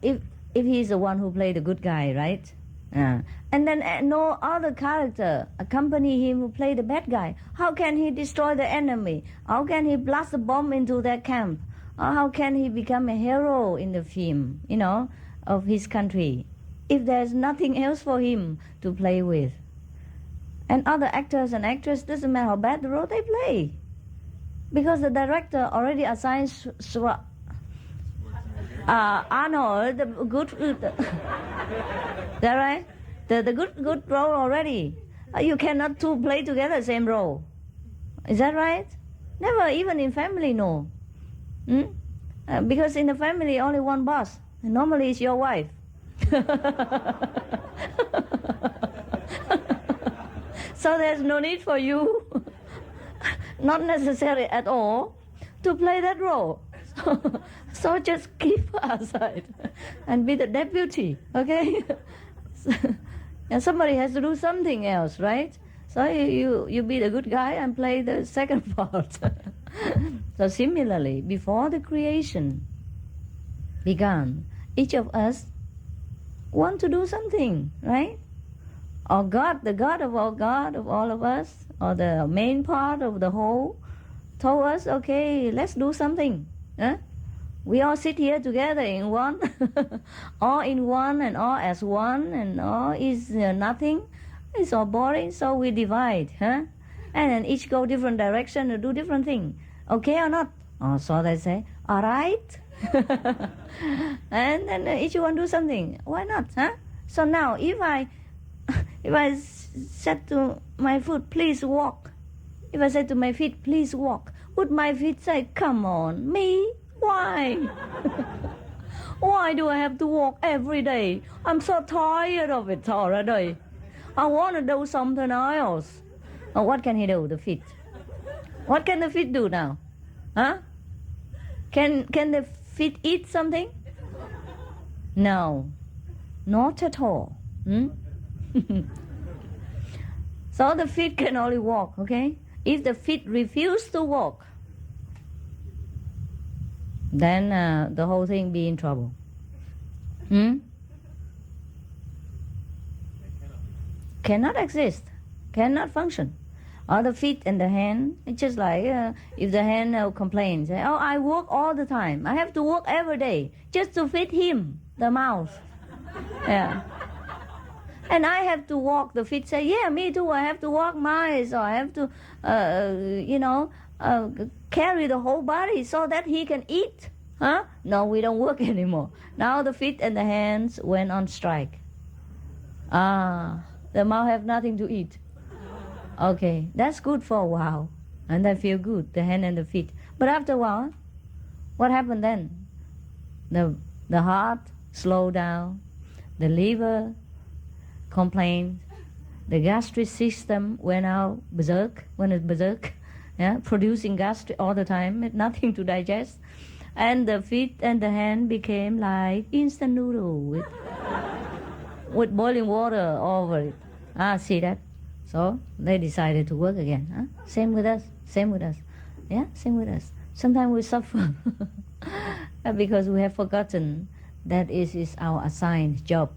he's the one who played the good guy, right? And then no other character accompany him who play the bad guy. How can he destroy the enemy? How can he blast a bomb into their camp? Or how can he become a hero in the film, of his country, if there's nothing else for him to play with? And other actors and actresses, doesn't matter how bad the role they play, because the director already assigns Arnold the good. Is that right? The good role already. You cannot two play together same role. Is that right? Never, even in family, no. Because in the family only one boss. And normally it's your wife. So there's no need for you, not necessary at all, to play that role. So just keep aside and be the deputy, okay? And somebody has to do something else, right? So you be the good guy and play the second part. So similarly, before the creation began, each of us want to do something, right? Or God, the God of all of us, or the main part of the whole, told us, okay, let's do something. Huh? We all sit here together in one, all in one and all as one, and all is nothing. It's all boring, so we divide, huh? And then each go different direction to do different thing. Okay or not? Oh, so they say, all right. And then each one do something. Why not, huh? So now, if I said to my foot, please walk. If I said to my feet, please walk, would my feet say, come on, me? Why? Why do I have to walk every day? I'm so tired of it already. I want to do something else. Oh, what can he do, the feet? What can the feet do now? Huh? Can the feet eat something? No, not at all. So the feet can only walk, okay? If the feet refuse to walk, then the whole thing be in trouble. Cannot exist, cannot function. Or the feet and the hand, it's just like if the hand complains, oh, I work all the time. I have to work every day just to feed him, the mouth. Yeah. And I have to walk. The feet say, yeah, me too. I have to walk miles, or I have to, carry the whole body so that he can eat. Huh? No, we don't work anymore. Now the feet and the hands went on strike. The mouth have nothing to eat. Okay, that's good for a while, and they feel good, the hand and the feet. But after a while, what happened then? The heart slowed down, the liver complained, the gastric system went berserk, producing gastric all the time, nothing to digest, and the feet and the hand became like instant noodle with boiling water over it. See that? So they decided to work again. Same with us. Yeah, same with us. Sometimes we suffer because we have forgotten that it is our assigned job,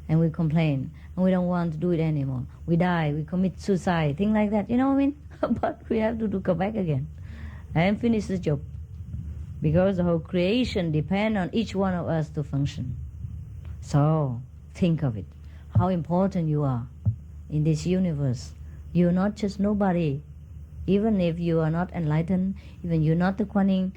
and we complain, and we don't want to do it anymore. We die, we commit suicide, things like that, you know what I mean? But we have to come back again and finish the job, because the whole creation depends on each one of us to function. So think of it, how important you are in this universe. You're not just nobody. Even if you are not enlightened, even you're not the Kuan Yin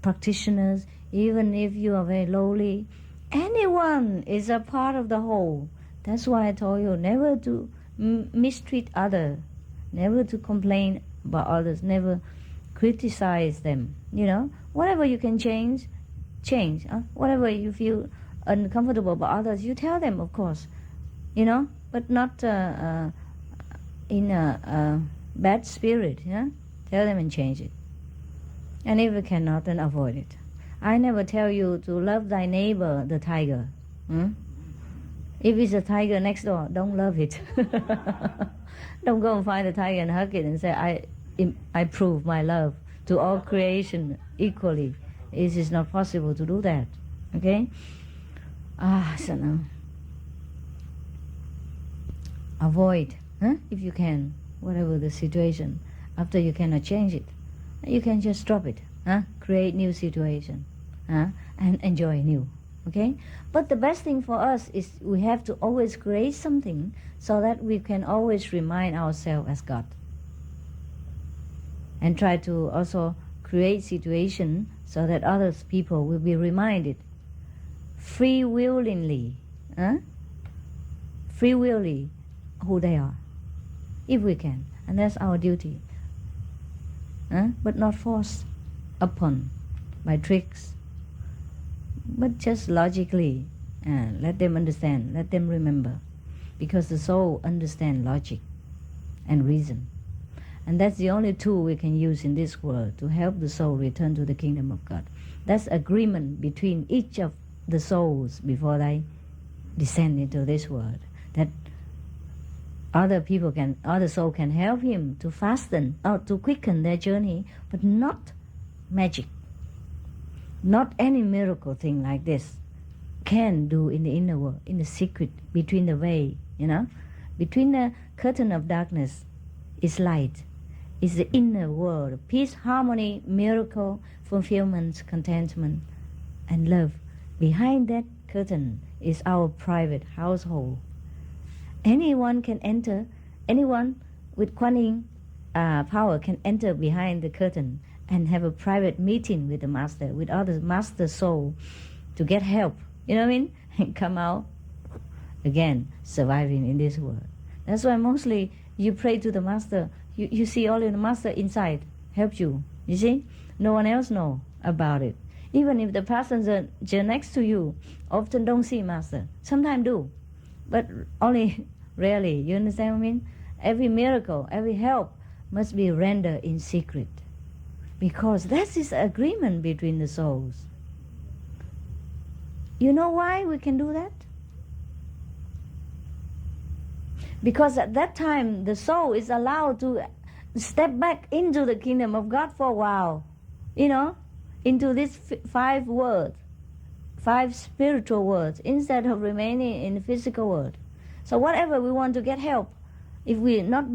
practitioners, even if you are very lowly, anyone is a part of the whole. That's why I told you never to mistreat others, never to complain about others, never criticize them. Whatever you can change. Whatever you feel uncomfortable about others, you tell them, of course. But not in a bad spirit. Tell them and change it. And if you cannot, then avoid it. I never tell you to love thy neighbor, the tiger. If it's a tiger next door, don't love it. Don't go and find the tiger and hug it and say, I prove my love to all creation equally. It is not possible to do that. Okay? So now. avoid, if you can, whatever the situation. After you cannot change it, you can just drop it, create new situation, and enjoy new. Okay? But the best thing for us is we have to always create something so that we can always remind ourselves as God. And try to also create situation so that other people will be reminded free willingly who they are, if we can. And that's our duty. But not forced upon by tricks, but just logically. Let them understand, let them remember, because the soul understands logic and reason. And that's the only tool we can use in this world to help the soul return to the kingdom of God. That's agreement between each of the souls before they descend into this world, that other soul can help him to fasten or to quicken their journey, but not magic. Not any miracle thing like this can do in the inner world, in the secret, between the veil, between the curtain of darkness is light, is the inner world, peace, harmony, miracle, fulfillment, contentment, and love. Behind that curtain is our private household. Anyone can enter, anyone with Kuan Yin power can enter behind the curtain and have a private meeting with the master, with other master soul, to get help, and come out again surviving in this world. That's why mostly you pray to the master, you see only the master inside help you, you see? No one else know about it. Even if the passenger next to you often don't see master, sometimes do, but only rarely, you understand what I mean? Every miracle, every help must be rendered in secret, because that is agreement between the souls. You know why we can do that? Because at that time the soul is allowed to step back into the kingdom of God for a while, into these 5 worlds, 5 spiritual worlds, instead of remaining in the physical world. So whatever we want to get help, if we cannot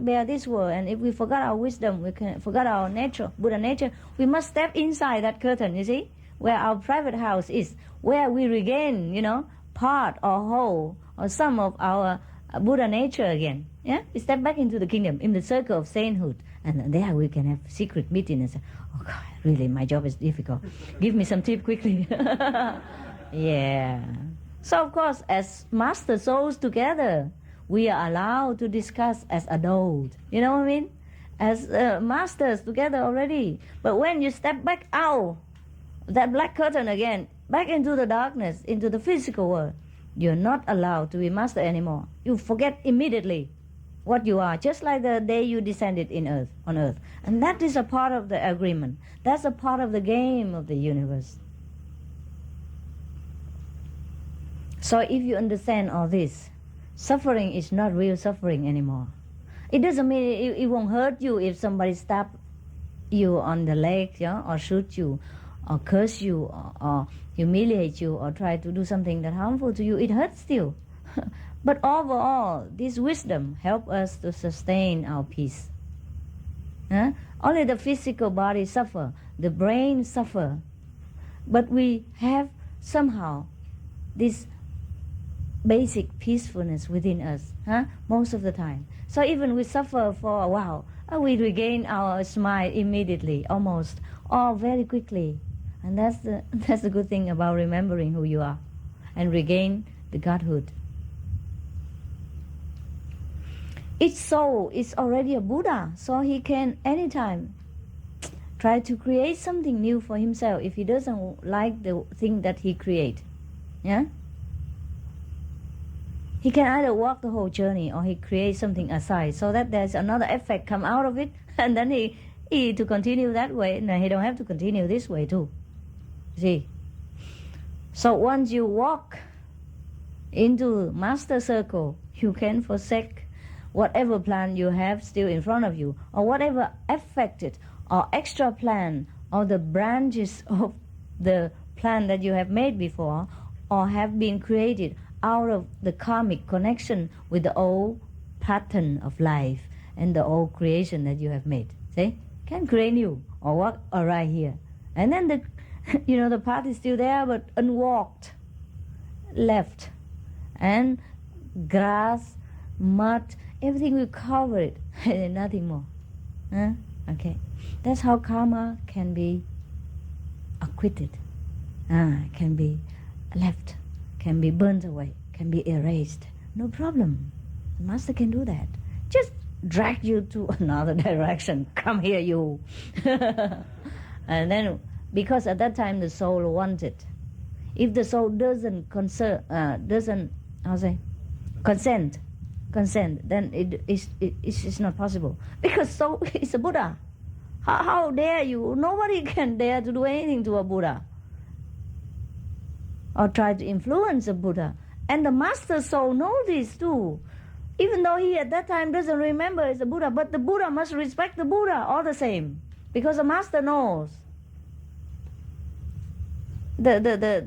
bear this world, and if we forgot our wisdom, forgot our nature, Buddha nature, we must step inside that curtain, you see, where our private house is, where we regain, part or whole or some of our Buddha nature again. Yeah, we step back into the kingdom, in the circle of sainthood, and there we can have secret meeting and say, "Oh God, really, my job is difficult. Give me some tip quickly." Yeah. So of course, as master souls together, we are allowed to discuss as adults. You know what I mean? As masters together already. But when you step back out that black curtain again, back into the darkness, into the physical world, you're not allowed to be master anymore. You forget immediately what you are, just like the day you descended on earth. And that is a part of the agreement. That's a part of the game of the universe. So if you understand all this, suffering is not real suffering anymore. It doesn't mean it won't hurt you if somebody stab you on the leg, or shoot you, or curse you, or humiliate you, or try to do something that harmful to you. It hurts still. But overall, this wisdom helps us to sustain our peace. Only the physical body suffer, the brain suffer, but we have somehow this basic peacefulness within us, most of the time. So even we suffer for a while, we regain our smile immediately, almost, or very quickly. And that's the good thing about remembering who you are and regain the Godhood. Each soul is already a Buddha, so he can anytime try to create something new for himself if he doesn't like the thing that he create. Yeah? He can either walk the whole journey or he creates something aside so that there's another effect come out of it, and then he to continue that way. No, he don't have to continue this way too. See? So once you walk into master circle, you can forsake whatever plan you have still in front of you, or whatever affected or extra plan, or the branches of the plan that you have made before or have been created out of the karmic connection with the old pattern of life and the old creation that you have made. See? Can create new or walk right here. And then the the path is still there but unwalked, left. And grass, mud, everything will cover it. Nothing more. Huh? Okay. That's how karma can be acquitted. Can be left, can be burnt away, can be erased. No problem. The master can do that. Just drag you to another direction. Come here, you. And then, because at that time the soul wants it. If the soul doesn't consent, then it's not possible. Because soul is a Buddha. How dare you? Nobody can dare to do anything to a Buddha or try to influence a Buddha. And the master soul knows this too. Even though he at that time doesn't remember it's a Buddha, but the Buddha must respect the Buddha all the same. Because the master knows. The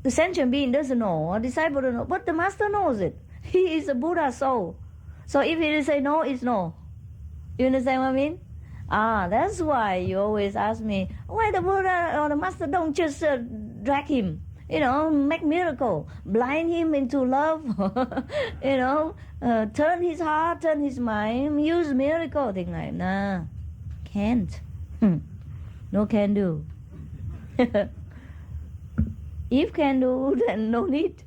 sentient being doesn't know, or disciple doesn't know, but the master knows it. He is a Buddha soul. So if he say no, it's no. You understand what I mean? That's why you always ask me, why the Buddha or the master don't just drag him, make miracle, blind him into love, turn his heart, turn his mind, use miracle, thing like, nah, can't. No can do. If can do, then no need.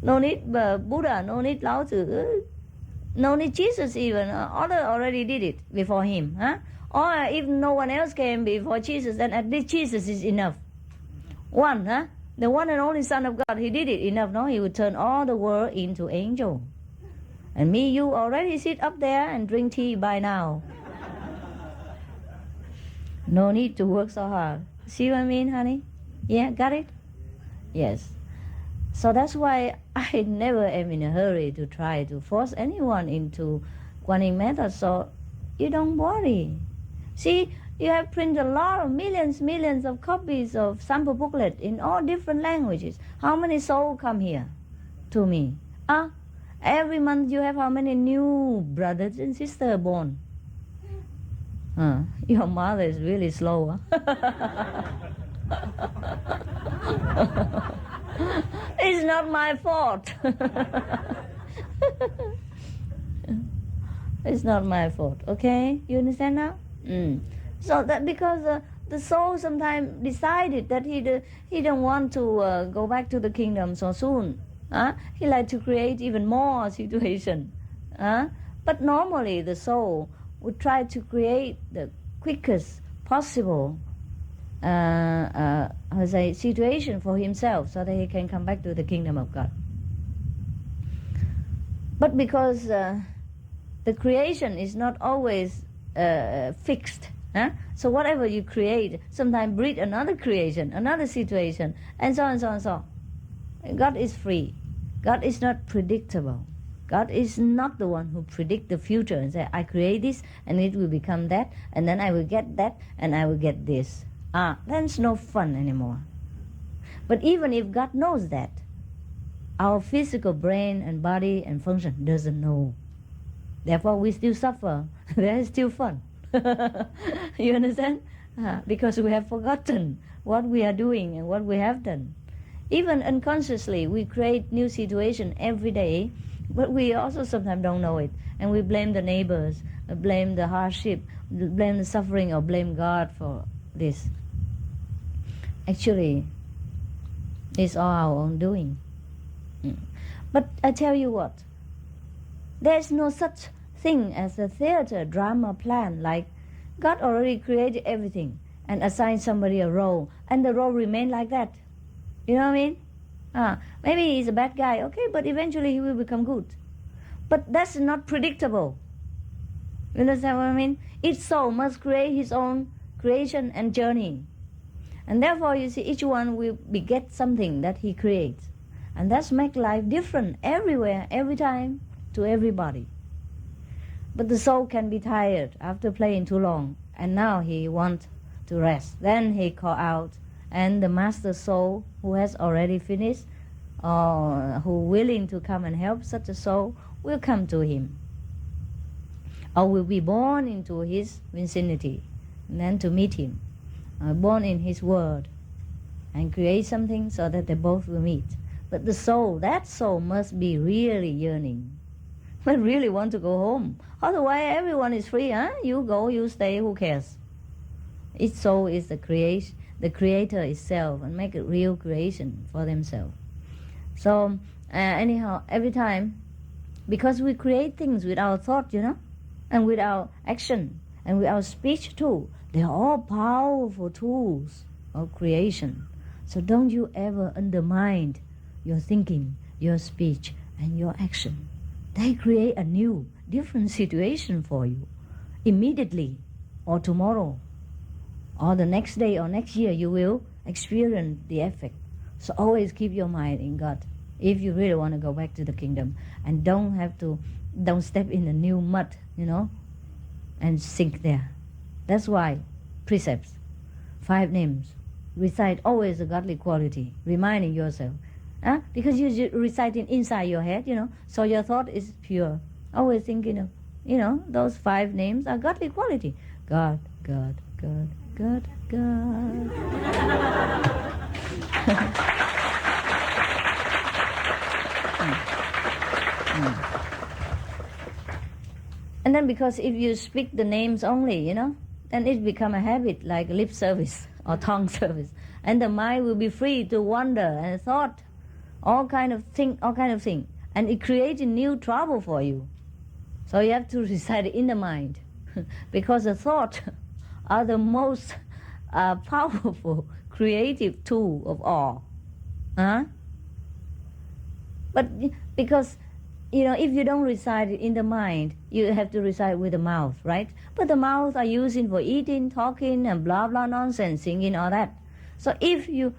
No need Buddha, no need Lao Tzu, no need Jesus even. Other already did it before him. Or if no one else came before Jesus, then at least Jesus is enough. One, the one and only Son of God, he did it enough, no? He would turn all the world into angel. And me, you already sit up there and drink tea by now. No need to work so hard. See what I mean, honey? Yeah, got it? Yes. So that's why I never am in a hurry to try to force anyone into Kuan Yin method, so you don't worry. See, you have printed a lot of millions of copies of sample booklet in all different languages. How many souls come here to me? Every month you have how many new brothers and sisters born? Your mother is really slow. It's not my fault. It's not my fault. Okay, you understand now? So that because the soul sometimes decided that he don't want to go back to the kingdom so soon. He like to create even more situation. But normally the soul would try to create the quickest possible situation for himself so that he can come back to the kingdom of God. But because the creation is not always fixed, so whatever you create sometimes breed another creation, another situation, and so on and so on and so on. God is free. God is not predictable. God is not the one who predict the future and say, I create this and it will become that, and then I will get that and I will get this. That's no fun anymore. But even if God knows that, our physical brain and body and function doesn't know. Therefore we still suffer. There is still fun. You understand? Because we have forgotten what we are doing and what we have done. Even unconsciously we create new situation every day, but we also sometimes don't know it. And we blame the neighbors, blame the hardship, blame the suffering, or blame God for this. Actually, it's all our own doing. But I tell you what, there's no such thing as a theater drama plan. Like God already created everything and assigned somebody a role, and the role remained like that. You know what I mean? Maybe he's a bad guy, okay, but eventually he will become good. But that's not predictable. You understand what I mean? Each soul must create his own creation and journey. And therefore, you see, each one will beget something that he creates. And that's make life different everywhere, every time, to everybody. But the soul can be tired after playing too long, and now he wants to rest. Then he call out, and the master soul, who has already finished or who willing to come and help such a soul will come to him, or will be born into his vicinity, and then to meet him, born in his world, and create something so that they both will meet. But the soul, that soul must be really yearning, but really want to go home. Otherwise, everyone is free, huh? You go, you stay, who cares? Each soul is the creator itself, and make a real creation for themselves. So anyhow, every time, because we create things with our thought, and with our action, and with our speech too, they are all powerful tools of creation. So don't you ever undermine your thinking, your speech, and your action. They create a new, different situation for you. Immediately, or tomorrow, or the next day, or next year, you will experience the effect. So always keep your mind in God, if you really want to go back to the kingdom, and don't step in the new mud, and sink there. That's why precepts, 5 names, recite always the godly quality, reminding yourself. Because you're reciting inside your head, so your thought is pure. Always thinking of, those 5 names are godly quality. God, God, God, God, God. And then because if you speak the names only, then it become a habit, like lip service or tongue service. And the mind will be free to wander and thought, all kind of thing. And it creates new trouble for you. So you have to recite it in the mind. Because the thought are the most powerful creative tool of all. But because, if you don't recite it in the mind, you have to recite with the mouth, right? But the mouth are using for eating, talking, and blah, blah nonsense, singing, all that. So if you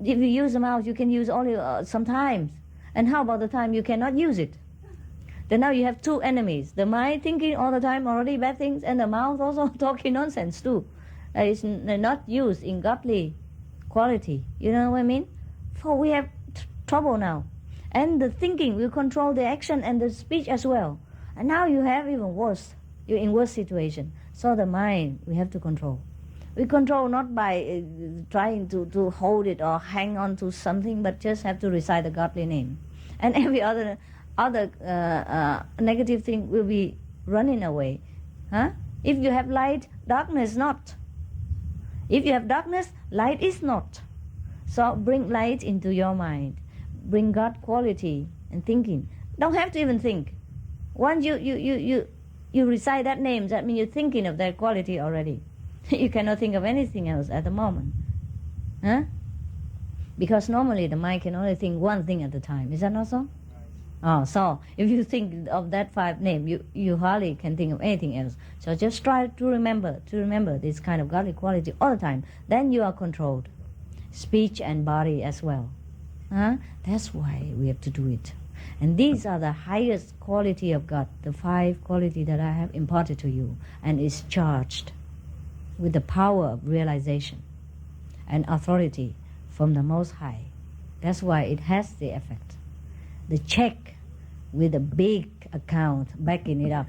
use the mouth, you can use only sometimes. And how about the time you cannot use it? Then now you have 2 enemies. The mind thinking all the time already bad things, and the mouth also talking nonsense too. It's not used in godly quality. You know what I mean? For we have trouble now. And the thinking will control the action and the speech as well. And now you have even worse. You're in worse situation. So the mind, we have to control. We control not by trying to hold it or hang on to something, but just have to recite the godly name. And every other negative thing will be running away. If you have light, darkness not. If you have darkness, light is not. So bring light into your mind. Bring God quality and thinking. Don't have to even think. Once you recite that name, that means you're thinking of that quality already. You cannot think of anything else at the moment. Because normally the mind can only think one thing at a time. Is that not so? Right. So if you think of that 5 names, you hardly can think of anything else. So just try to remember this kind of godly quality all the time. Then you are controlled. Speech and body as well. That's why we have to do it. And these are the highest quality of God, the 5 quality that I have imparted to you, and is charged with the power of realization and authority from the Most High. That's why it has the effect. The check with a big account backing it up.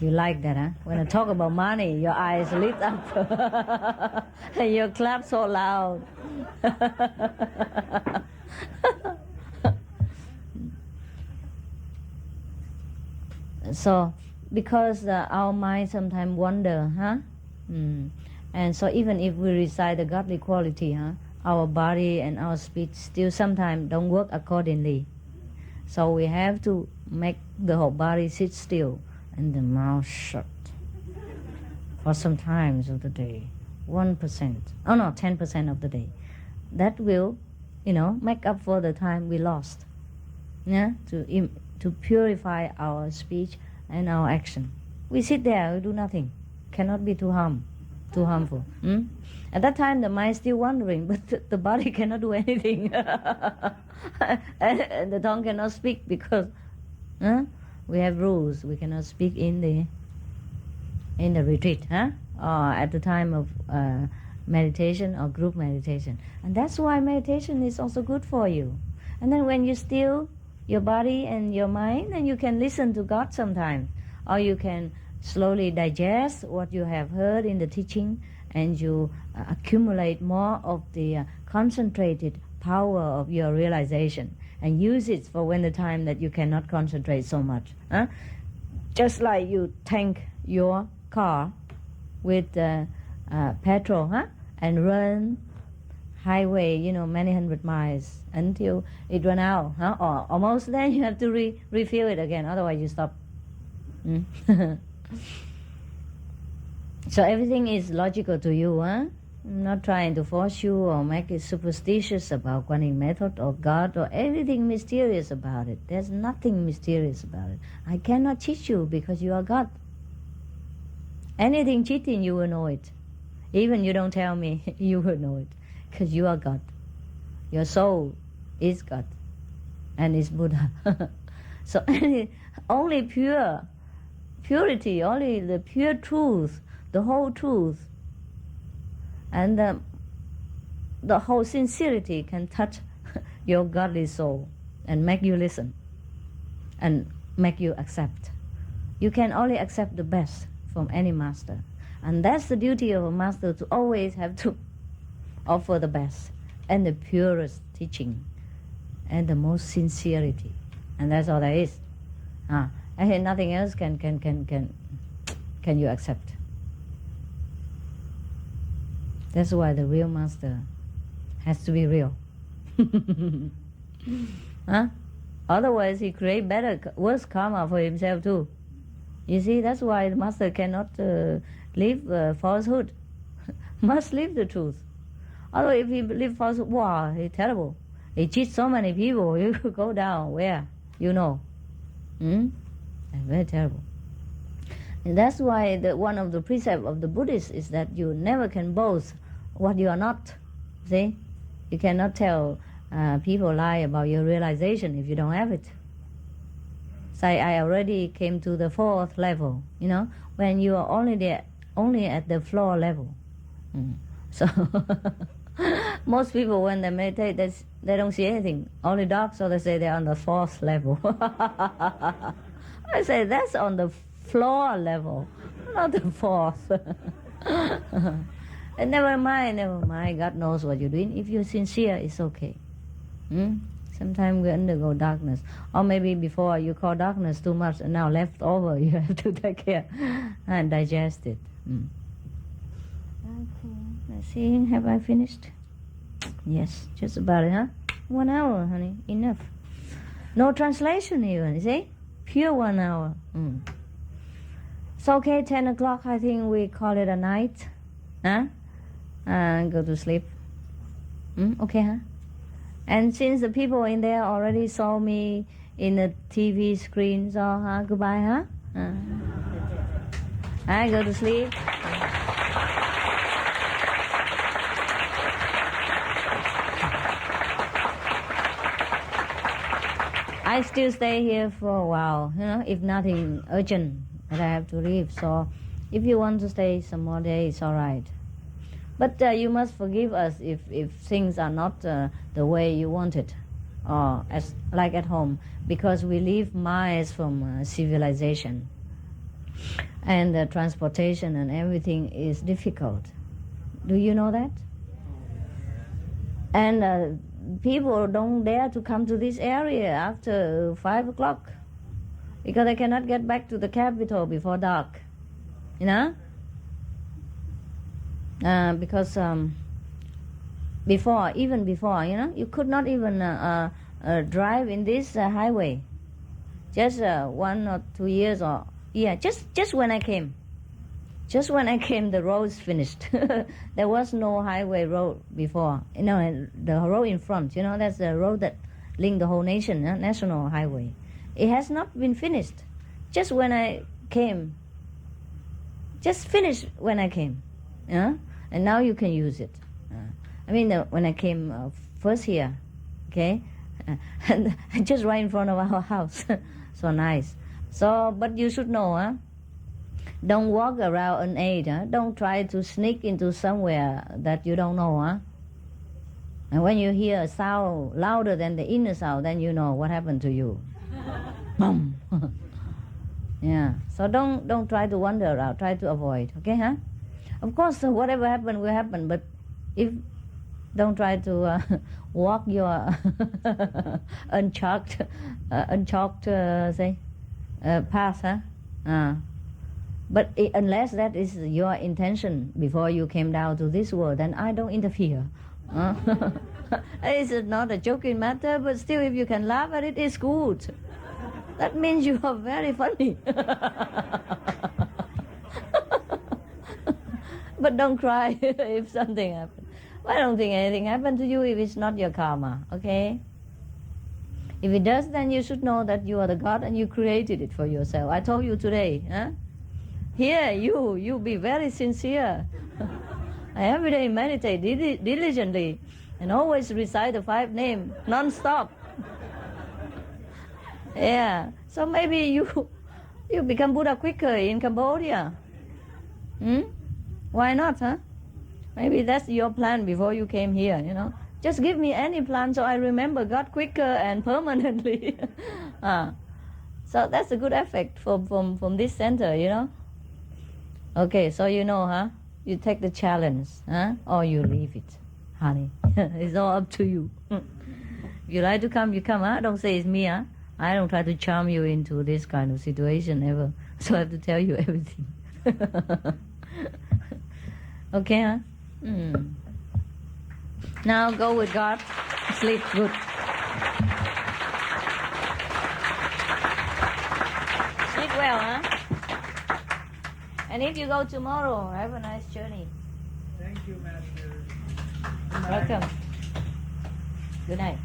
You like that, huh? When I talk about money, your eyes lit up and you clap so loud. So, because our mind sometimes wander, and so even if we recite the godly quality, our body and our speech still sometimes don't work accordingly. So we have to make the whole body sit still and the mouth shut for some times of the day, 10% of the day. That will, make up for the time we lost. To purify our speech and our action. We sit there, we do nothing. Cannot be too harmful. At that time, the mind is still wandering, but the body cannot do anything. and the tongue cannot speak because we have rules. We cannot speak in the in the retreat, huh? Or at the time of meditation or group meditation. And that's why meditation is also good for you. And then when you still your body and your mind, then you can listen to God sometimes. Or you can slowly digest what you have heard in the teaching, and you accumulate more of the concentrated power of your realization and use it for when the time that you cannot concentrate so much. Huh? Just like you tank your car with petrol, huh? And run highway, many hundred miles until it run out, huh? Or almost then you have to refill it again, otherwise you stop. So everything is logical to you, huh? I'm not trying to force you or make it superstitious about Kuan Yin method or God or everything mysterious about it. There's nothing mysterious about it. I cannot teach you because you are God. Anything cheating, you will know it. Even you don't tell me, you will know it. Because you are God. Your soul is God. And is Buddha. So only purity, only the pure truth, the whole truth, and the whole sincerity can touch your godly soul and make you listen and make you accept. You can only accept the best from any master. And that's the duty of a master, to always have to offer the best and the purest teaching and the most sincerity. And that's all there is. And nothing else can you accept. That's why the real master has to be real. Otherwise he create worse karma for himself too. You see, that's why the master cannot live falsehood. Must live the truth. Although if he live falsehood, wow, he's terrible. He cheats so many people, he will go down where? And very terrible. And that's why one of the precepts of the Buddhists is that you never can boast what you are not. See? You cannot tell people lie about your realization if you don't have it. Say, I already came to the 4th level, when you are only at the floor level. So most people, when they meditate, they don't see anything, only dark, so they say they're on the 4th level. I say, that's on the floor level, not the 4th. And never mind, God knows what you're doing. If you're sincere, it's okay. Sometimes we undergo darkness. Or maybe before you call darkness too much, and now left over, you have to take care and digest it. Okay, let's see, have I finished? Yes, just about it, huh? 1 hour, honey, enough. No translation even, you see? Pure 1 hour. It's okay, 10 o'clock, I think we call it a night. Go to sleep. Okay, huh? And since the people in there already saw me in the TV screen, so goodbye, huh? I go to sleep. I still stay here for a while, if nothing urgent that I have to leave. So if you want to stay some more days, it's all right. But you must forgive us if things are not the way you want it, or like at home, because we live miles from civilization. And transportation and everything is difficult. Do you know that? And people don't dare to come to this area after 5 o'clock because they cannot get back to the capital before dark, because before, you could not even drive in this highway. Just 1 or 2 years, or just when I came. Just when I came, the road's finished. There was no highway road before. The road in front, that's the road that linked the whole nation, national highway. It has not been finished. Just when I came. Just finished when I came. And now you can use it. When I came first here, okay? And just right in front of our house. So nice. So, but you should know, Don't walk around unaided. Huh? Don't try to sneak into somewhere that you don't know. Huh? And when you hear a sound louder than the inner sound, then you know what happened to you. Boom. Yeah. So don't try to wander around. Try to avoid. Okay, huh? Of course, whatever happened will happen. But if don't try to walk your unchalked path, huh? But unless that is your intention before you came down to this world, then I don't interfere. It's not a joking matter, but still, if you can laugh at it, it's good. That means you are very funny. But don't cry if something happens. I don't think anything happened to you if it's not your karma, okay? If it does, then you should know that you are the God and you created it for yourself. I told you today, huh? Here, you be very sincere. I every day meditate diligently and always recite the 5 names non-stop. Yeah, so maybe you become Buddha quicker in Cambodia. Why not, huh? Maybe that's your plan before you came here, you know. Just give me any plan so I remember God quicker and permanently. So that's a good effect from this center, you know. Okay, so you know, huh? You take the challenge, huh? Or you leave it, honey. It's all up to you. If you like to come, you come, huh? Don't say it's me, huh? I don't try to charm you into this kind of situation ever. So I have to tell you everything. Okay, huh? Now go with God. Sleep good. Sleep well, huh? And if you go tomorrow, have a nice journey. Thank you, Master. Welcome. Good night.